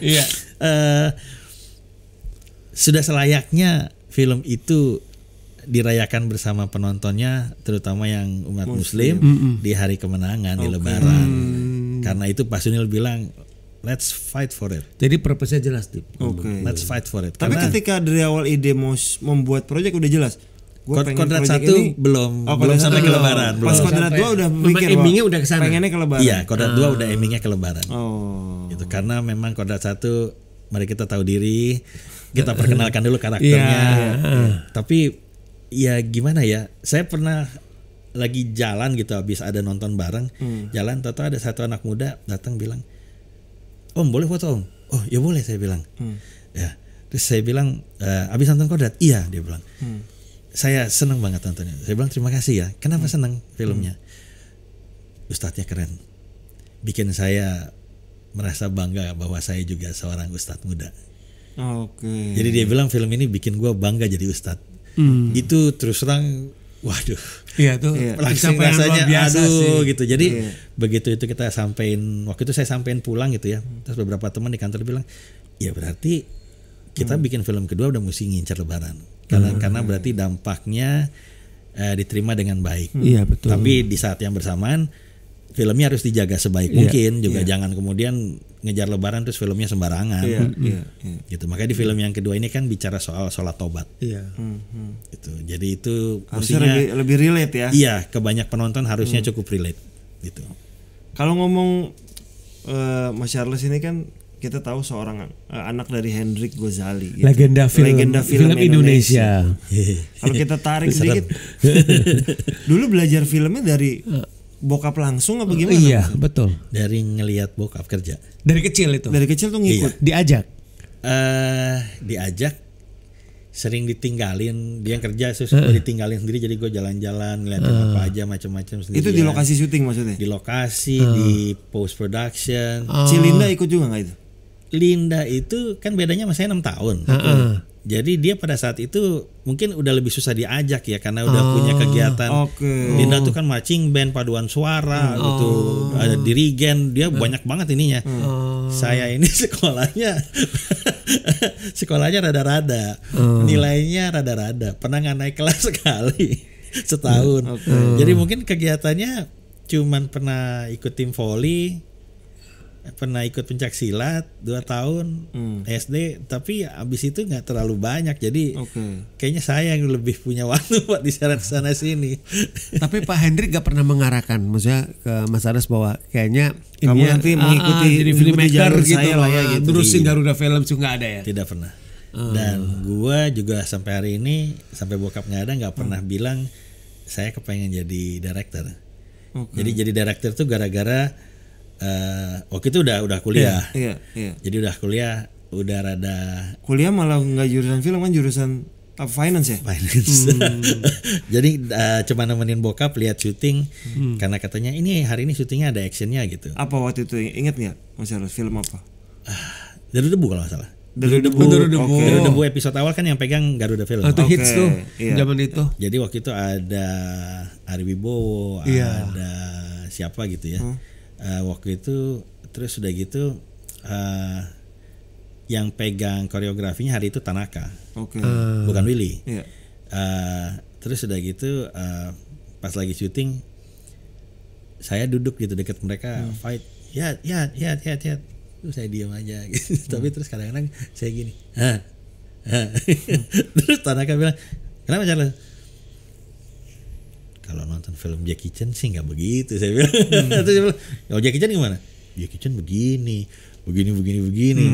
Sudah selayaknya film itu dirayakan bersama penontonnya, terutama yang umat Muslim di hari kemenangan, di Lebaran. Karena itu Pak Sunil bilang, let's fight for it. Jadi purpose-nya jelas, Tip. Let's fight for it. Tapi ketika dari awal ide mau membuat proyek udah jelas. Kodrat 1 belum sampai ke Lebaran. Pas Kodrat 2 udah mikir aimingnya udah kesana. Pengennya ke Lebaran. Iya, Kodrat 2 udah aimingnya ke Lebaran. Gitu, karena memang Kodrat 1 mari kita tahu diri, kita perkenalkan dulu karakternya. Tapi ya gimana ya? Saya pernah lagi jalan gitu, habis ada nonton bareng, jalan tahu ada satu anak muda datang bilang, "Om, boleh foto, Om?" "Oh, ya boleh," saya bilang. Ya, terus saya bilang, "Habis nonton Kodrat?" "Iya," dia bilang. "Saya senang banget nontonnya." Saya bilang, "Terima kasih ya." "Kenapa senang filmnya?" "Ustadznya keren. Bikin saya merasa bangga bahwa saya juga seorang ustadz muda." Oke. Jadi dia bilang film ini bikin gue bangga jadi ustadz. Itu terus terang, waduh. Iya tuh. Langsung rasanya aduh gitu. Jadi begitu itu kita sampein, waktu itu saya sampein pulang gitu ya. Terus beberapa teman di kantor bilang, ya berarti kita bikin film kedua udah mesti ngincar Lebaran. Karena berarti dampaknya diterima dengan baik. Iya betul. Tapi di saat yang bersamaan filmnya harus dijaga sebaik mungkin juga, jangan kemudian ngejar Lebaran terus filmnya sembarangan. Gitu. Makanya di film yang kedua ini kan bicara soal sholat tobat. Gitu. Jadi itu harusnya lebih relate ya. Iya, ke banyak penonton harusnya cukup relate gitu. Kalau ngomong Mas Charles ini kan kita tahu seorang anak dari Hendrik Ghazali gitu. Legenda film Indonesia. Kalau kita tarik sedikit dulu belajar filmnya dari bokap langsung apa gimana? Iya, betul. Dari ngelihat bokap kerja. Dari kecil itu. Dari kecil tuh ngikut. Diajak. Diajak, sering ditinggalin, dia kerja terus gue ditinggalin sendiri, jadi gue jalan-jalan ngeliatin apa aja macam-macam sendiri. Itu di lokasi syuting maksudnya? Di lokasi, di post production. Si Linda ikut juga nggak itu? Linda itu kan bedanya sama saya 6 tahun. Jadi dia pada saat itu mungkin udah lebih susah diajak ya karena udah punya kegiatan. Linda tuh kan marching band, paduan suara gitu, ada dirigen, dia banyak banget ininya. Saya ini sekolahnya rada-rada, nilainya rada-rada, pernah nggak naik kelas sekali setahun. Jadi mungkin kegiatannya cuman pernah ikut tim voli, pernah ikut pencak silat 2 tahun SD, tapi abis itu nggak terlalu banyak, jadi kayaknya saya yang lebih punya waktu buat diseret sana sini. Tapi Pak Hendrik gak pernah mengarahkan, maksudnya ke Mas Aras bahwa kayaknya kamu nanti mengikuti jadi filmmaker gitu, lah ya gitu. Terusin Garuda Film juga nggak ada ya? Tidak pernah. Dan gua juga sampai hari ini, sampai bokap nggak ada, nggak pernah bilang saya kepengen jadi director. Jadi director tuh gara-gara waktu itu udah kuliah. Jadi udah kuliah, udah rada kuliah malah nggak jurusan film kan, jurusan finance ya. Jadi cuma nemenin bokap lihat syuting karena katanya ini hari ini syutingnya ada actionnya gitu. Apa waktu itu inget nggak Mas Charles, film apa? Dari Debu kalau nggak salah. Dari Debu episode awal kan yang pegang Garuda Film. Itu hits tuh zaman itu. Jadi waktu itu ada Ari Wibowo, ada siapa gitu ya. Waktu itu terus udah gitu yang pegang koreografinya hari itu Tanaka, bukan Willy. Terus udah gitu pas lagi syuting saya duduk gitu dekat mereka fight, ya. Terus saya diam aja gitu. Tapi terus kadang-kadang saya gini, terus Tanaka bilang, kenapa Charles? Kalau nonton film Jackie Chan sih nggak begitu, saya bilang. Terus dia bilang, oh Jackie Chan gimana? Jackie Chan begini.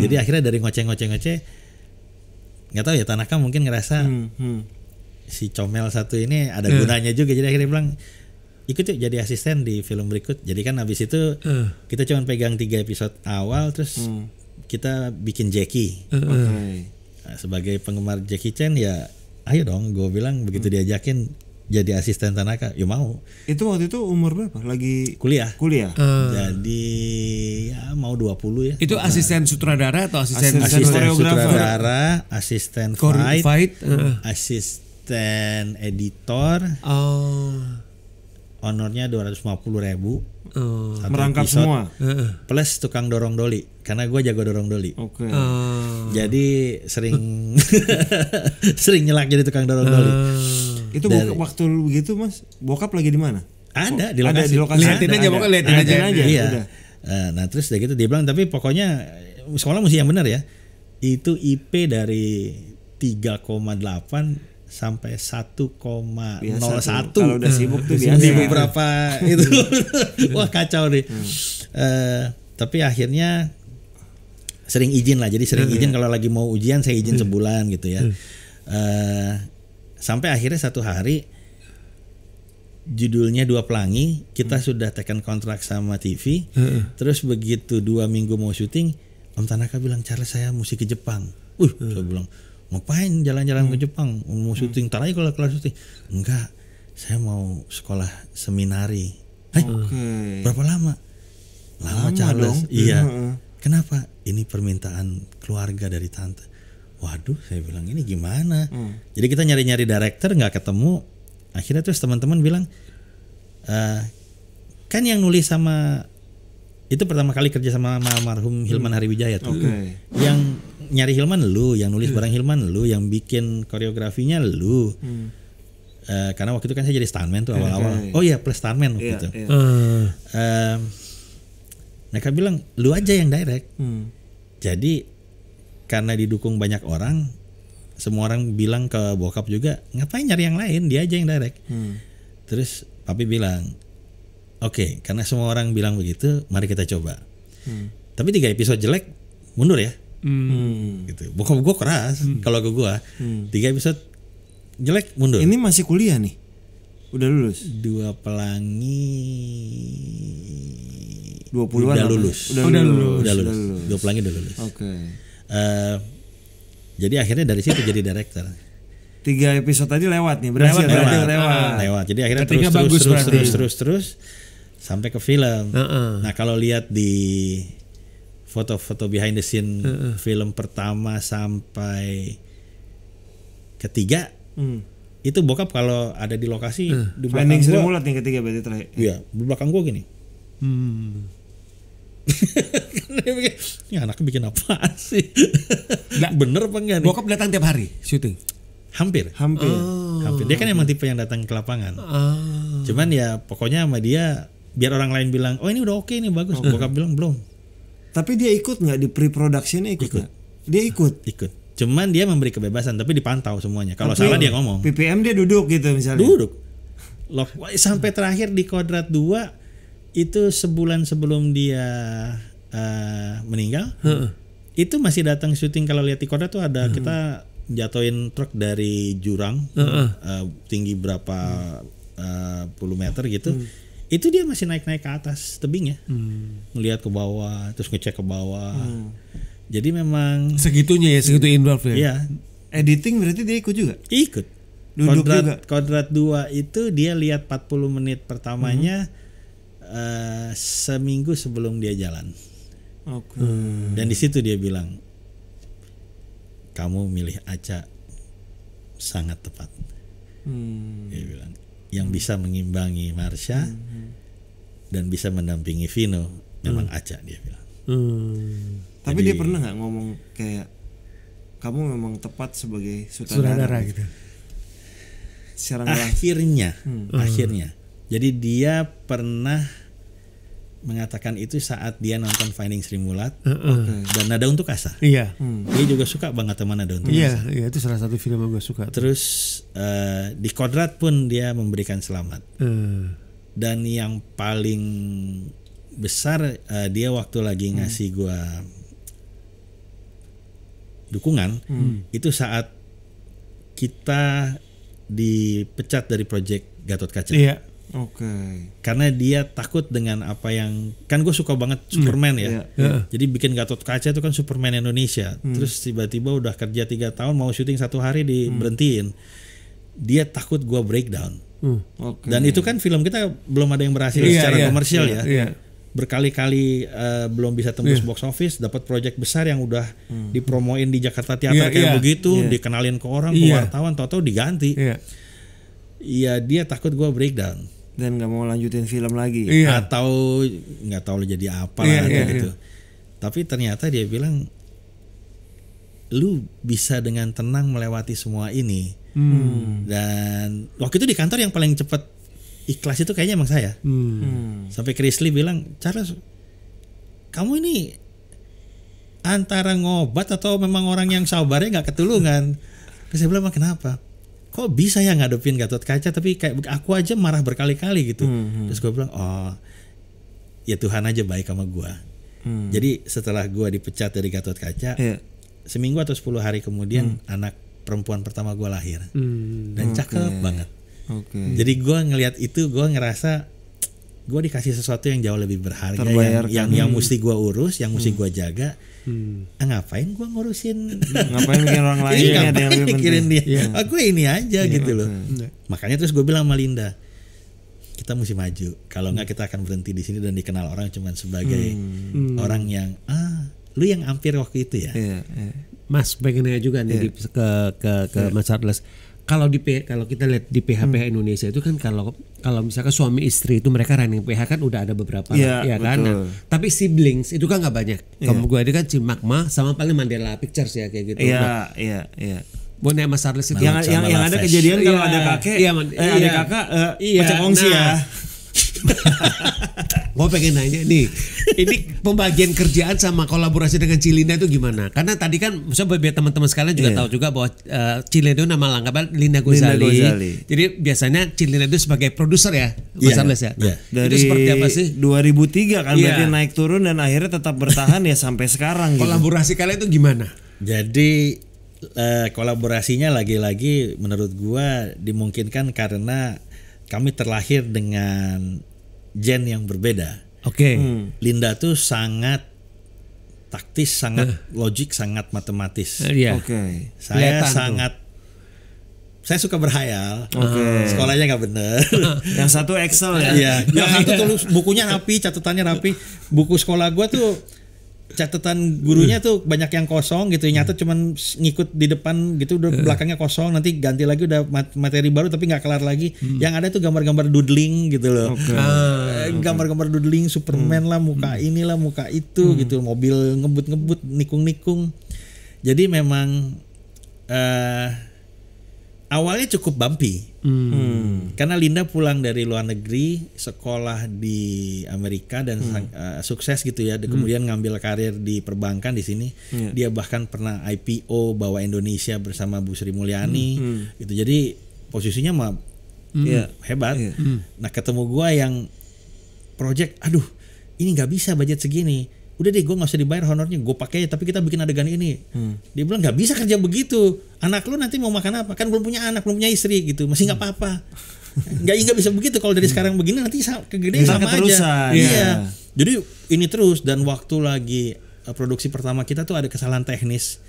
Jadi akhirnya dari ngoceh, nggak tahu ya, Tanaka mungkin ngerasa si comel satu ini ada gunanya juga. Jadi akhirnya bilang, ikut yuk jadi asisten di film berikut. Jadi kan habis itu kita cuma pegang 3 episode awal, terus kita bikin Jackie. Nah, sebagai penggemar Jackie Chan ya, ayo dong. Gue bilang begitu diajakin jadi asisten Tanaka, ya mau. Itu waktu itu umur berapa? Lagi kuliah. Jadi ya mau 20 ya. Itu asisten sutradara atau asisten sutradara, asisten fight, asisten editor. Honornya 250.000. Merangkap semua. Plus tukang dorong doli, karena gue jago dorong doli. Jadi sering sering nyelak jadi tukang dorong doli. Itu waktu begitu Mas, bokap lagi di mana? Ada di lokasi. Lihatin aja. Iya. Nah terus udah gitu dia bilang, tapi pokoknya sekolah mesti yang benar ya. Itu IP dari 3,8 sampai 1,01. Kalau udah sibuk tuh biasa. Di beberapa itu. Wah kacau nih. Tapi akhirnya sering izin lah. Jadi sering izin kalau lagi mau ujian saya izin sebulan gitu ya. Sampai akhirnya satu hari judulnya Dua Pelangi, kita sudah tekan kontrak sama TV. Terus begitu 2 minggu mau syuting, Om Tanaka bilang, Charles saya mesti ke Jepang. Saya bilang, ngapain jalan-jalan ke Jepang? Mau syuting, ntar aja kalau kelar syuting. Enggak, saya mau sekolah seminari. Berapa lama? Lama Charles. Iya. Kenapa? Ini permintaan keluarga dari tante. Waduh, saya bilang ini gimana? Jadi kita nyari-nyari director nggak ketemu. Akhirnya terus teman-teman bilang, kan yang nulis sama itu pertama kali kerja sama almarhum Hilman Hariwijaya tuh. Yang nyari Hilman lu, yang nulis barang Hilman lu, yang bikin koreografinya lu. Karena waktu itu kan saya jadi stuntman tuh awal-awal. Oh iya, plus stuntman waktu itu. Mereka bilang lu aja yang direct. Jadi karena didukung banyak orang, semua orang bilang ke bokap juga, ngapain nyari yang lain, dia aja yang direct. Terus papi bilang, oke, karena semua orang bilang begitu, mari kita coba. Tapi 3 episode jelek, mundur ya. Gitu. Bokap gue keras kalau ke gue. 3 episode jelek, mundur. Ini masih kuliah nih? Udah lulus? 2 Pelangi 20-an udah lulus. Udah lulus. 2 Pelangi udah lulus. Oke. Jadi akhirnya dari situ jadi director. 3 episode tadi lewat nih, berhasil lewat. Jadi akhirnya terus sampai ke film. Nah, kalau lihat di foto-foto behind the scene film pertama sampai ketiga, itu bokap kalau ada di lokasi di belakang Finding Sri Mulat nih ketiga berarti terakhir. Iya, di belakang gua gini. Ini anaknya bikin apa sih? Bener apa enggak nih? Bokap datang tiap hari syuting? Hampir. Dia kan emang tipe yang datang ke lapangan. Cuman ya pokoknya sama dia biar orang lain bilang, oh ini udah oke nih, bagus. Bokap bilang belum. Tapi dia ikut nggak di pre-productionnya? Ikut. Dia ikut. Cuman dia memberi kebebasan, tapi dipantau semuanya. Kalau salah dia ngomong. PPM dia duduk gitu misalnya. Duduk. Sampai terakhir di Kodrat 2 itu sebulan sebelum dia meninggal, itu masih datang syuting. Kalau lihat di Kodrat tuh ada kita jatuhin truk dari jurang tinggi berapa puluh meter gitu. Itu dia masih naik ke atas tebingnya, melihat ke bawah, terus ngecek ke bawah. Jadi memang segitunya ya, segitu involved ya. Iya. Editing berarti dia ikut juga? Ikut. Duduk juga. Kodrat 2 itu dia lihat 40 menit pertamanya seminggu sebelum dia jalan. Dan di situ dia bilang, kamu milih Acha sangat tepat. Dia bilang, yang bisa mengimbangi Marsha dan bisa mendampingi Vino memang Acha, dia bilang. Tapi dia pernah nggak ngomong kayak kamu memang tepat sebagai sutradara gitu? Akhirnya. Jadi dia pernah mengatakan itu saat dia nonton Finding Sri Mulat dan Nada Untuk Asa. Iya. Dia juga suka banget sama Nada Untuk Asa. Iya, itu salah satu film yang gue suka. Terus di Kodrat pun dia memberikan selamat. Dan yang paling besar dia waktu lagi ngasih gue dukungan itu saat kita dipecat dari proyek Gatot Kaca. Iya. Karena dia takut dengan apa yang kan gue suka banget Superman ya. Jadi bikin Gatot Kaca itu kan Superman Indonesia. Terus tiba-tiba udah kerja 3 tahun mau syuting 1 hari diberhentiin. Dia takut gue breakdown. Dan itu kan film kita belum ada yang berhasil secara komersial ya. Berkali-kali belum bisa tembus box office, dapat proyek besar yang udah dipromoin di Jakarta Teater kayak begitu, dikenalin ke orang, ke wartawan, tahu-tahu diganti. Iya, dia takut gue breakdown dan nggak mau lanjutin film lagi, atau nggak tahu jadi apa lah gitu. Tapi ternyata dia bilang, lu bisa dengan tenang melewati semua ini. Dan waktu itu di kantor yang paling cepat ikhlas itu kayaknya emang saya. Sampai Chris Lee bilang, Charles, kamu ini antara ngobat atau memang orang yang sabarnya nggak ketulungan. Terus saya bilang, kenapa? Kok bisa ya ngadepin Gatot Kaca, tapi kayak aku aja marah berkali-kali gitu. Terus gue bilang, oh ya Tuhan aja baik sama gue. Jadi setelah gue dipecat dari Gatot Kaca, seminggu atau 10 hari kemudian anak perempuan pertama gue lahir. Dan cakep banget. Jadi gue ngelihat itu, gue ngerasa gue dikasih sesuatu yang jauh lebih berharga, yang mesti gue urus, yang mesti gue jaga. Ngapain gue ngurusin, ngapain mikirin orang lain, ngapain mikirin dia. Aku ini aja gitu loh. Makanya terus gue bilang sama Linda, kita mesti maju. Kalau nggak kita akan berhenti di sini dan dikenal orang cuma sebagai orang yang lu yang hampir waktu itu ya. Mas pengen nanya juga nih ke Mas Charles. Kalau kita lihat di PH Indonesia itu kan kalau misalkan suami istri itu mereka running PH kan udah ada beberapa ya kan. Nah, tapi siblings itu kan nggak banyak. Kamu gue ada kan Magma sama paling Mandela Pictures ya kayak gitu. Iya. Mau nanya Mas Charles itu yang ada kejadian kalau ada kakek, ada kakak baca kongsi ya. Gue pengen nanya nih, ini pembagian kerjaan sama kolaborasi dengan Cilinda itu gimana? Karena tadi kan, misalnya biar teman-teman sekalian juga tahu juga bahwa Cilinda itu nama lengkapnya Linda Gozali. Jadi biasanya Cilinda itu sebagai produser ya, Mas Charles ya. Dari itu seperti apa sih? 2003 kan berarti naik turun dan akhirnya tetap bertahan ya sampai sekarang. Kolaborasi kalian itu gimana? Jadi kolaborasinya lagi-lagi menurut gua dimungkinkan karena kami terlahir dengan gen yang berbeda. Oke. Linda tuh sangat taktis, sangat logik, sangat matematis. Oke. Saya saya suka berhayal. Sekolahnya nggak bener. Yang satu Excel ya. Iya. Yang satu tulis bukunya rapi, catatannya rapi. Buku sekolah gua tuh catatan gurunya tuh banyak yang kosong gitu, nyatet cuman ngikut di depan gitu, udah belakangnya kosong, nanti ganti lagi udah materi baru tapi nggak kelar lagi. Yang ada tuh gambar-gambar doodling gitu loh. Gambar-gambar doodling Superman lah, muka inilah, muka itu gitu, mobil ngebut-ngebut, nikung-nikung. Jadi memang awalnya cukup bumpy. Karena Linda pulang dari luar negeri, sekolah di Amerika dan sukses gitu ya. Kemudian ngambil karir di perbankan di sini. Dia bahkan pernah IPO bawa Indonesia bersama Bu Sri Mulyani gitu. Jadi posisinya mah hebat. Nah, ketemu gua yang project, aduh, ini nggak bisa budget segini. Udah deh, gue gak usah dibayar honornya, gue pakai tapi kita bikin adegan ini. Dia bilang gak bisa kerja begitu, anak lu nanti mau makan apa, kan belum punya anak, belum punya istri gitu, masih gak apa-apa. Gak bisa begitu, kalau dari sekarang begini nanti kegedean sama aja. Iya. Jadi ini terus, dan waktu lagi produksi pertama kita tuh ada kesalahan teknis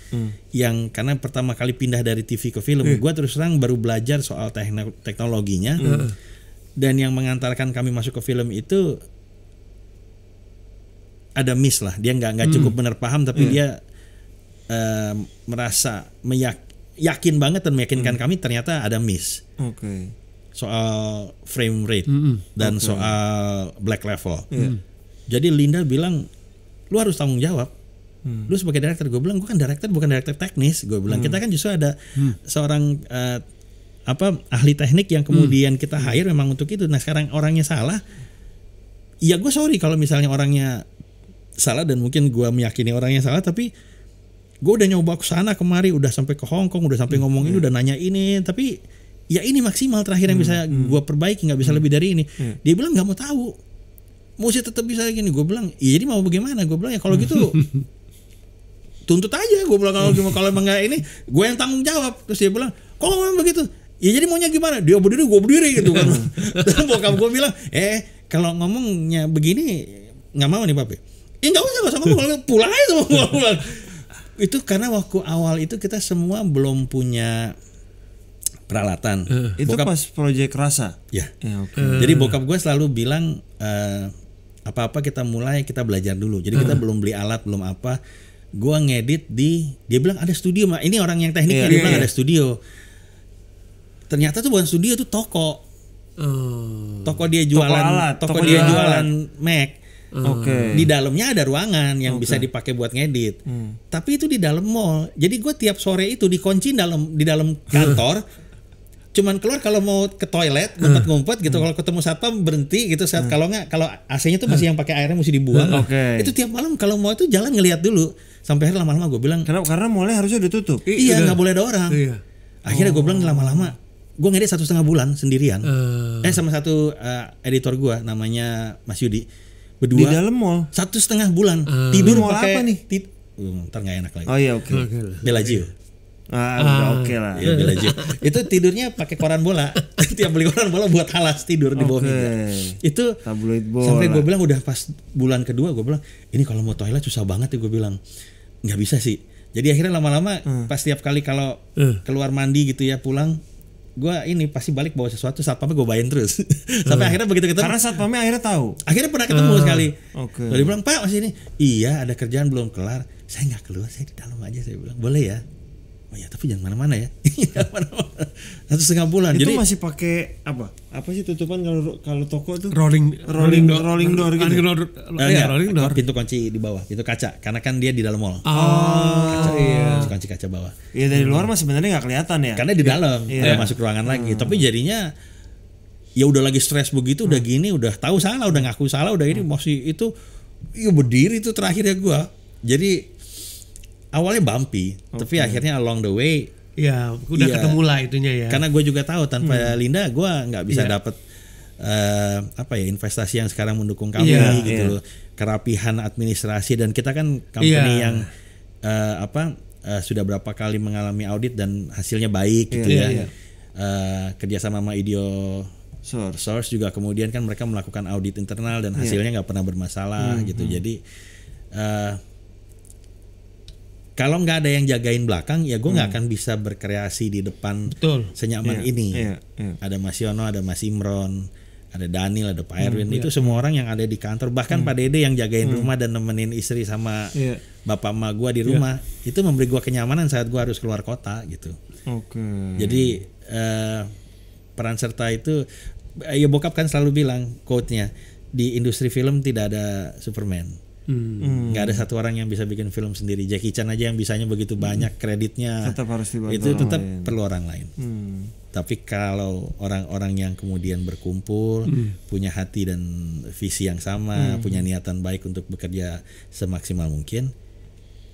yang karena pertama kali pindah dari TV ke film, gue terus terang baru belajar soal teknologinya. Dan yang mengantarkan kami masuk ke film itu ada miss lah, dia nggak cukup benar paham, tapi dia merasa yakin banget dan meyakinkan kami ternyata ada miss. Soal frame rate dan soal black level. Jadi Linda bilang, lu harus tanggung jawab. Lu sebagai director, gue bilang gue kan director bukan director teknis. Gue bilang kita kan justru ada seorang ahli teknik yang kemudian kita hire memang untuk itu. Nah sekarang orangnya salah, ya gue sorry kalau misalnya orangnya salah dan mungkin gue meyakini orangnya salah, tapi gue udah nyoba ke sana kemari, udah sampai ke Hong Kong, udah sampai ngomong ini, udah nanya ini, tapi ya ini maksimal terakhir yang bisa gue perbaiki, nggak bisa lebih dari ini. Dia bilang nggak mau tahu, mesti tetap bisa gini. Gue bilang iya, jadi mau bagaimana? Gue bilang ya kalau gitu tuntut aja. Gue bilang kalau emang nggak ini, gue yang tanggung jawab. Terus dia bilang kok ngomong begitu? Ya jadi maunya gimana? Dia berdiri, gue berdiri gitu kan. Dan bokap gue bilang kalau ngomongnya begini nggak mau nih papi. Nggak usah ngomong, pulang aja sama pulang. Itu karena waktu awal itu kita semua belum punya peralatan. Itu bokap, pas project Rasa. Ya. Jadi bokap gue selalu bilang apa-apa kita mulai kita belajar dulu. Jadi kita belum beli alat, belum apa. Gue ngedit dia bilang ada studio, Mak. Ini orang yang tekniknya dia bilang ada studio. Ternyata tuh bukan studio, tuh toko. Toko dia jualan, toko dia jualan Mac. Di dalamnya ada ruangan yang bisa dipakai buat ngedit. Tapi itu di dalam mall. Jadi gue tiap sore itu dikunci di dalam kantor. Cuman keluar kalau mau ke toilet, ngumpet-ngumpet gitu. Kalau ketemu satpam berhenti gitu. Saat kalau AC-nya tuh masih yang pakai airnya mesti dibuang. Itu tiap malam kalau mau itu jalan ngelihat dulu. Sampai akhirnya lama-lama gue bilang karena mallnya harusnya udah tutup. Iya, nggak boleh ada orang. Akhirnya gue bilang lama-lama gue ngedit 1,5 bulan sendirian. Sama satu editor gue namanya Mas Yudi. Berdua di dalam mall 1,5 bulan tidur pakai apa nih? Ntar nggak enak lagi. Oh iya, oke. Bellagio. Udah oke lah. Ya, Bellagio. Itu tidurnya pakai koran bola. Tiap beli koran bola buat alas tidur di bawah meja. Itu tabloid bola. Sampai gue bilang udah pas bulan kedua gue bilang ini kalau mau toilet susah banget ya, gue bilang nggak bisa sih. Jadi akhirnya lama-lama pas tiap kali kalau keluar mandi gitu ya pulang, gue ini pasti balik bawa sesuatu, satpamnya gue bayain terus. Sampai akhirnya begitu ketemu, karena satpamnya akhirnya tahu. Akhirnya pernah ketemu sekali. Lalu dia bilang, Pak masih ini. Iya, ada kerjaan belum kelar. Saya nggak keluar, saya di dalam aja. Saya bilang boleh ya. Oh ya, tapi jangan mana-mana ya. 1,5 bulan. Itu jadi masih pakai apa? Apa sih tutupan kalau toko tuh? Rolling door gitu. Rolling door. Pintu kunci di bawah, pintu kaca. Karena kan dia di dalam mall. Kaca, iya. Kunci kaca bawah. Iya, dari luar mah sebenarnya nggak kelihatan ya. Karena di dalam, masuk ruangan lagi. Tapi jadinya ya udah lagi stres begitu, udah gini, udah tahu salah, udah ngaku salah, udah ini masih itu, ya berdiri itu terakhirnya gua. Jadi awalnya bumpy, tapi akhirnya along the way, ya udah ketemu lah itunya ya. Karena gue juga tahu tanpa Linda gue nggak bisa dapat investasi yang sekarang mendukung kami gitu loh, kerapihan administrasi, dan kita kan company yang sudah berapa kali mengalami audit dan hasilnya baik gitu kerjasama sama Idio Source juga, kemudian kan mereka melakukan audit internal dan hasilnya nggak pernah bermasalah gitu. Jadi kalau nggak ada yang jagain belakang, ya gue nggak akan bisa berkreasi di depan senyaman ini. Ada Mas Yono, ada Mas Imron, ada Daniel, ada Pak Erwin. Itu semua orang yang ada di kantor. Bahkan Pak Dede yang jagain rumah dan nemenin istri sama bapak emak gue di rumah. Itu memberi gue kenyamanan saat gue harus keluar kota gitu. Jadi peran serta itu, ya bokap kan selalu bilang quote-nya, di industri film tidak ada Superman. Nggak ada satu orang yang bisa bikin film sendiri. Jackie Chan aja yang bisanya begitu banyak kreditnya, tetap harus dibantu itu tetap perlu orang lain. Tapi kalau orang-orang yang kemudian berkumpul, punya hati dan visi yang sama, punya niatan baik untuk bekerja semaksimal mungkin,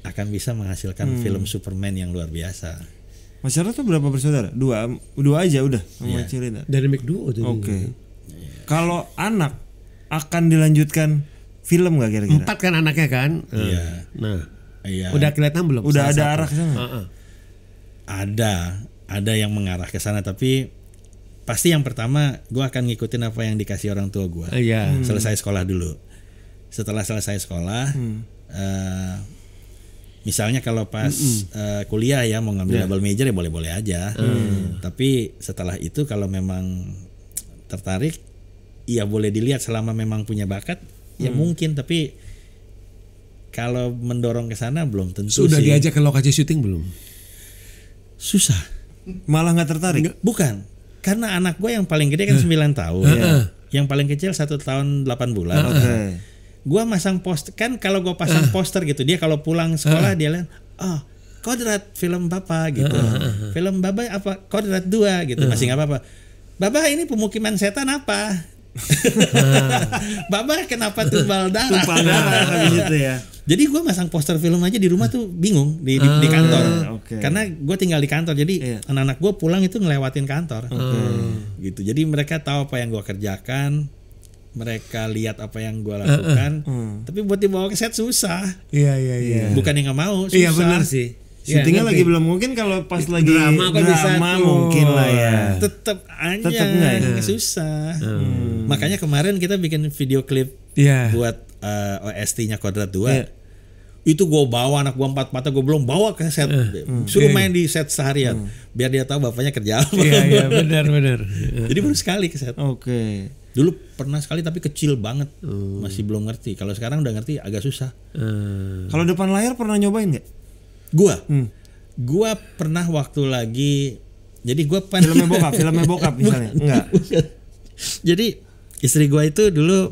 akan bisa menghasilkan film Superman yang luar biasa. Mas Jarod tuh berapa bersaudara? Dua aja udah sama Cilina. Dynamic duo tuh. Kalau anak akan dilanjutkan film nggak kira-kira? 4 kan anaknya kan? Nah, udah kelihatan belum? Udah ada arah ke sana? Ada yang mengarah ke sana, tapi pasti yang pertama gue akan ngikutin apa yang dikasih orang tua gue. Selesai sekolah dulu. Setelah selesai sekolah, misalnya kalau pas kuliah ya mau ngambil double major ya boleh-boleh aja. Tapi setelah itu kalau memang tertarik, ya boleh dilihat selama memang punya bakat. Ya mungkin, tapi kalau mendorong ke sana belum tentu. Sudah diajak ke lokasi syuting belum? Susah. Malah nggak tertarik? Bukan, karena anak gue yang paling gede kan 9 tahun, yang paling kecil 1 tahun 8 bulan. Gue masang poster, kan kalau gue pasang poster gitu, dia kalau pulang sekolah dia lihat, Kodrat film Papa gitu, film Baba apa Kodrat 2 gitu, masih nggak apa-apa. Baba ini pemukiman setan apa? Baba kenapa tumpal darah? Gitu ya. Jadi gue masang poster film aja di rumah tuh bingung di kantor. Karena gue tinggal di kantor, jadi anak-anak gue pulang itu ngelewatin kantor. Gitu. Jadi mereka tahu apa yang gue kerjakan, mereka lihat apa yang gue lakukan. Tapi buat dibawa ke set susah. Iya. Bukan yang nggak mau, susah. Iya benar sih. Syutingnya lagi belum mungkin, kalau pas lagi drama mungkin lah ya. Tetap aja susah. Makanya kemarin kita bikin video klip buat OST-nya Kodrat 2. Itu gue bawa anak gue 4 mata, gue belum bawa ke set, suruh main di set seharian biar dia tahu bapaknya kerja apa. Iya benar. Jadi baru sekali ke set. Dulu pernah sekali tapi kecil banget, masih belum ngerti. Kalau sekarang udah ngerti agak susah. Kalau depan layar pernah nyobain nggak? Gua pernah waktu lagi, jadi gua filmnya bokap misalnya. Enggak. Jadi istri gua itu dulu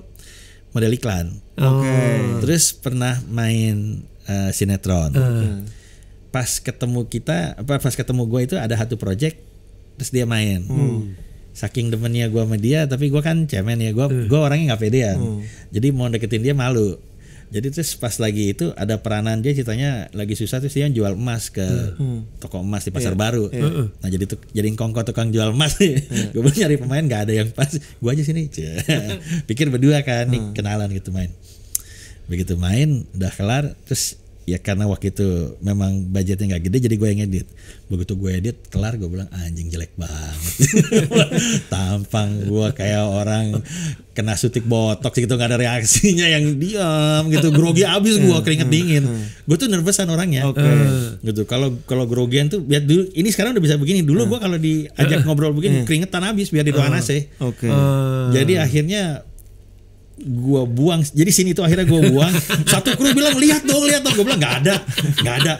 model iklan. Terus pernah main sinetron. Pas ketemu gua itu ada satu project, terus dia main. Saking demennya gua sama dia, tapi gua kan cemen ya, gua orangnya nggak pedean. Jadi mau deketin dia malu. Jadi terus pas lagi itu ada peranan dia, ceritanya lagi susah, terus dia jual emas ke toko emas di Pasar Baru. Nah jadi kongko tukang jual emas. Gue baru nyari pemain, nggak ada yang pas. Gue aja sini. Pikir berdua kan, nih kenalan gitu main. Begitu main udah kelar, terus ya karena waktu itu memang budgetnya nggak gede, jadi gue yang edit. Begitu gue edit kelar, gue bilang anjing jelek banget. Tampang gue kayak orang kena suntik botox gitu, nggak ada reaksinya, yang diam gitu, grogi abis gue, keringet dingin. Gue tuh nervousan orangnya. Gitu. Kalau grogian tuh biar dulu, ini sekarang udah bisa begini. Dulu gue kalau diajak ngobrol begini keringetan abis biar di ruangan AC. Jadi akhirnya Gua buang. Jadi scene itu akhirnya gua buang. Satu kru bilang lihat dong. Gua bilang nggak ada.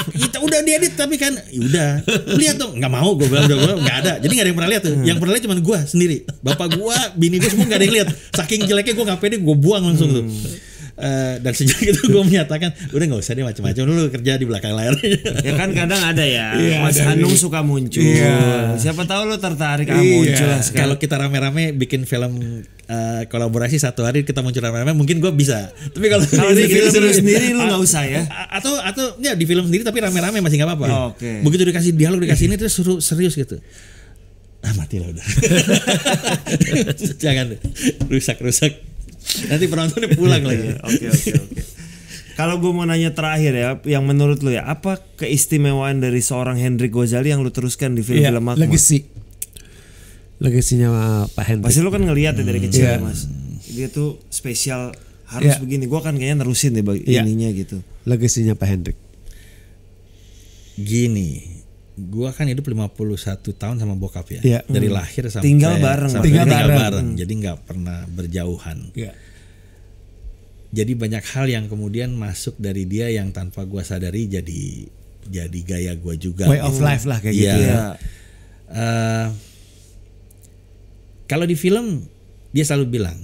Kita udah diedit tapi kan, udah lihat dong. Nggak mau, gua bilang nggak ada. Jadi nggak ada yang pernah lihat tuh. Yang pernah lihat cuma gua sendiri. Bapak gua, bini gua semua nggak ada yang lihat. Saking jeleknya gua nggak pede, gua buang langsung tuh. Dan sejak itu gue menyatakan udah nggak usah deh macam-macam, lu kerja di belakang layar. Ya kan kadang ada ya, Mas Hanung suka muncul. Siapa tahu lu tertarik muncul lah. Kalau kita rame-rame bikin film kolaborasi satu hari kita muncul rame-rame, mungkin gue bisa. Tapi kalau di film sendiri lu nggak usah ya. Atau ya di film sendiri tapi rame-rame masih nggak apa-apa. Oke. Begitu dikasih dialog, dikasih ini terus suruh serius gitu. Mati lah udah. Jangan rusak. Nanti penontonnya pulang lagi. Oke. Kalau gue mau nanya terakhir ya, yang menurut lu ya, apa keistimewaan dari seorang Hendrik Ghazali yang lu teruskan di film-film Magma? Legasinya Pak Hendrik. Pasti lu kan ngelihat ya dari kecil ya, Mas. Dia tuh spesial, harus begini. Gue kan kayaknya nerusin deh ininya gitu. Legasinya Pak Hendrik. Gini, gua kan hidup 51 tahun sama bokap ya. Dari lahir sampai tinggal bareng. Jadi nggak pernah berjauhan. Jadi banyak hal yang kemudian masuk dari dia yang tanpa gua sadari jadi gaya gua juga. Way of life lah kayak gitu ya. Kalau di film dia selalu bilang,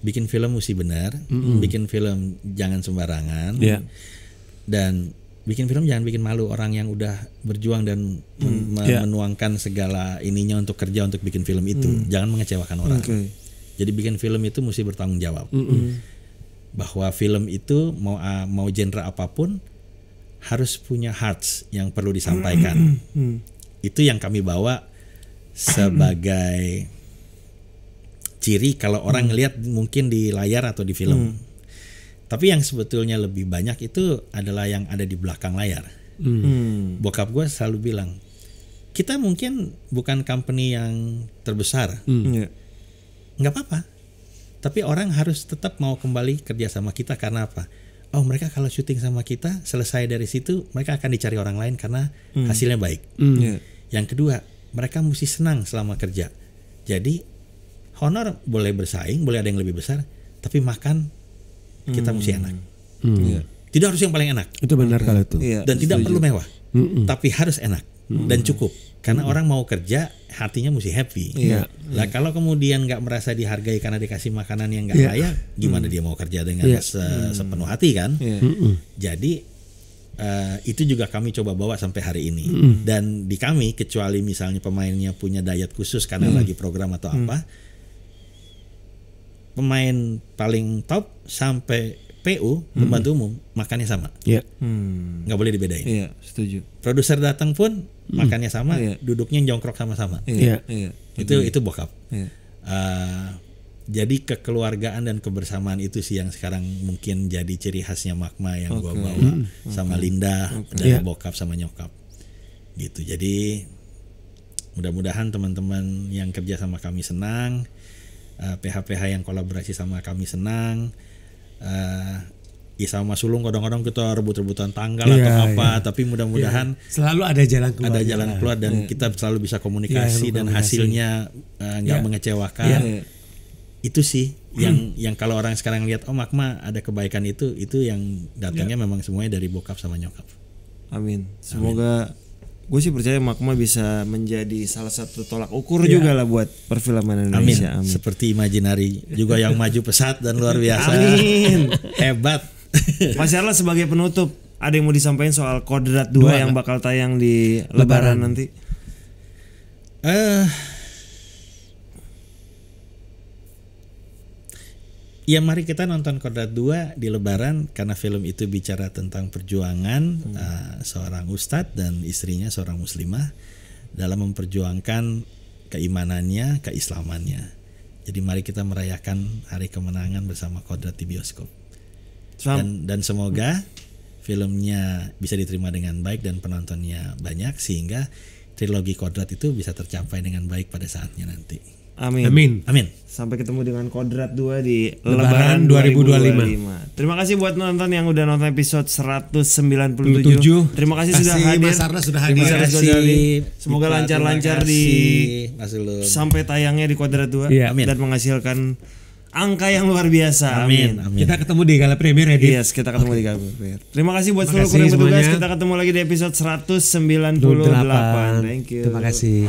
bikin film mesti benar, bikin film jangan sembarangan. Dan bikin film jangan bikin malu orang yang udah berjuang dan menuangkan segala ininya untuk kerja untuk bikin film itu. Jangan mengecewakan orang. Jadi bikin film itu mesti bertanggung jawab. Bahwa film itu mau genre apapun harus punya hearts yang perlu disampaikan. Itu yang kami bawa sebagai ciri kalau orang ngelihat mungkin di layar atau di film. Tapi yang sebetulnya lebih banyak itu adalah yang ada di belakang layar. Bokap gue selalu bilang, kita mungkin bukan company yang terbesar, nggak apa-apa. Tapi orang harus tetap mau kembali kerja sama kita karena apa? Oh, mereka kalau syuting sama kita selesai dari situ, mereka akan dicari orang lain karena hasilnya baik. Yang kedua, mereka mesti senang selama kerja. Jadi honor boleh bersaing, boleh ada yang lebih besar, tapi makan kita mesti enak. Tidak harus yang paling enak. Itu benar kalau itu. Dan tidak perlu mewah. Tapi harus enak dan cukup. Karena orang mau kerja, hatinya mesti happy. Lah kalau kemudian nggak merasa dihargai karena dikasih makanan yang nggak layak, gimana dia mau kerja dengan sepenuh hati kan? Jadi itu juga kami coba bawa sampai hari ini. Dan di kami, kecuali misalnya pemainnya punya diet khusus karena lagi program atau apa, pemain paling top sampai PU pembantu umum makannya sama, nggak boleh dibedain. Setuju. Produser datang pun makannya sama, duduknya jongkrok sama-sama. Itu bokap. Jadi kekeluargaan dan kebersamaan itu sih yang sekarang mungkin jadi ciri khasnya Magma yang gua bawa sama Linda dan bokap sama nyokap. Gitu. Jadi mudah-mudahan teman-teman yang kerja sama kami senang. PH-PH yang kolaborasi sama kami senang. Sama Sulung kadang-kadang kita rebut-rebutan tanggal atau apa, tapi mudah-mudahan selalu ada jalan keluar. Ada jalan keluar dan kita selalu bisa komunikasi dan hasilnya nggak mengecewakan. Itu sih yang kalau orang sekarang lihat Magma ada kebaikan itu yang datangnya memang semuanya dari bokap sama nyokap. Amin. Semoga gue sih percaya Magma bisa menjadi salah satu tolak ukur juga lah buat perfilman Indonesia. Amin. Seperti Imaginary juga yang maju pesat dan luar biasa. Amin. Hebat. Mas Charles sebagai penutup, ada yang mau disampaikan soal Kodrat 2 yang bakal tayang di Lebaran nanti? Ya mari kita nonton Kodrat 2 di Lebaran karena film itu bicara tentang perjuangan seorang ustadz dan istrinya seorang muslimah dalam memperjuangkan keimanannya, keislamannya. Jadi mari kita merayakan hari kemenangan bersama Kodrat di bioskop. Dan semoga filmnya bisa diterima dengan baik dan penontonnya banyak sehingga trilogi Kodrat itu bisa tercapai dengan baik pada saatnya nanti. Amin. Sampai ketemu dengan Kodrat 2 di Lebaran 2025. Terima kasih buat nonton yang udah nonton episode 197. Terima kasih sudah hadir. Mas Arla sudah hadir. Semoga lancar-lancar di sampai tayangnya di Kodrat 2 dan menghasilkan angka yang luar biasa. Amin. Kita ketemu di Gala Premier ya, Dit? Yes, kita ketemu di Gala Premier. Terima kasih buat seluruh kru yang bertugas. Kita ketemu lagi di episode 198. Thank you. Terima kasih.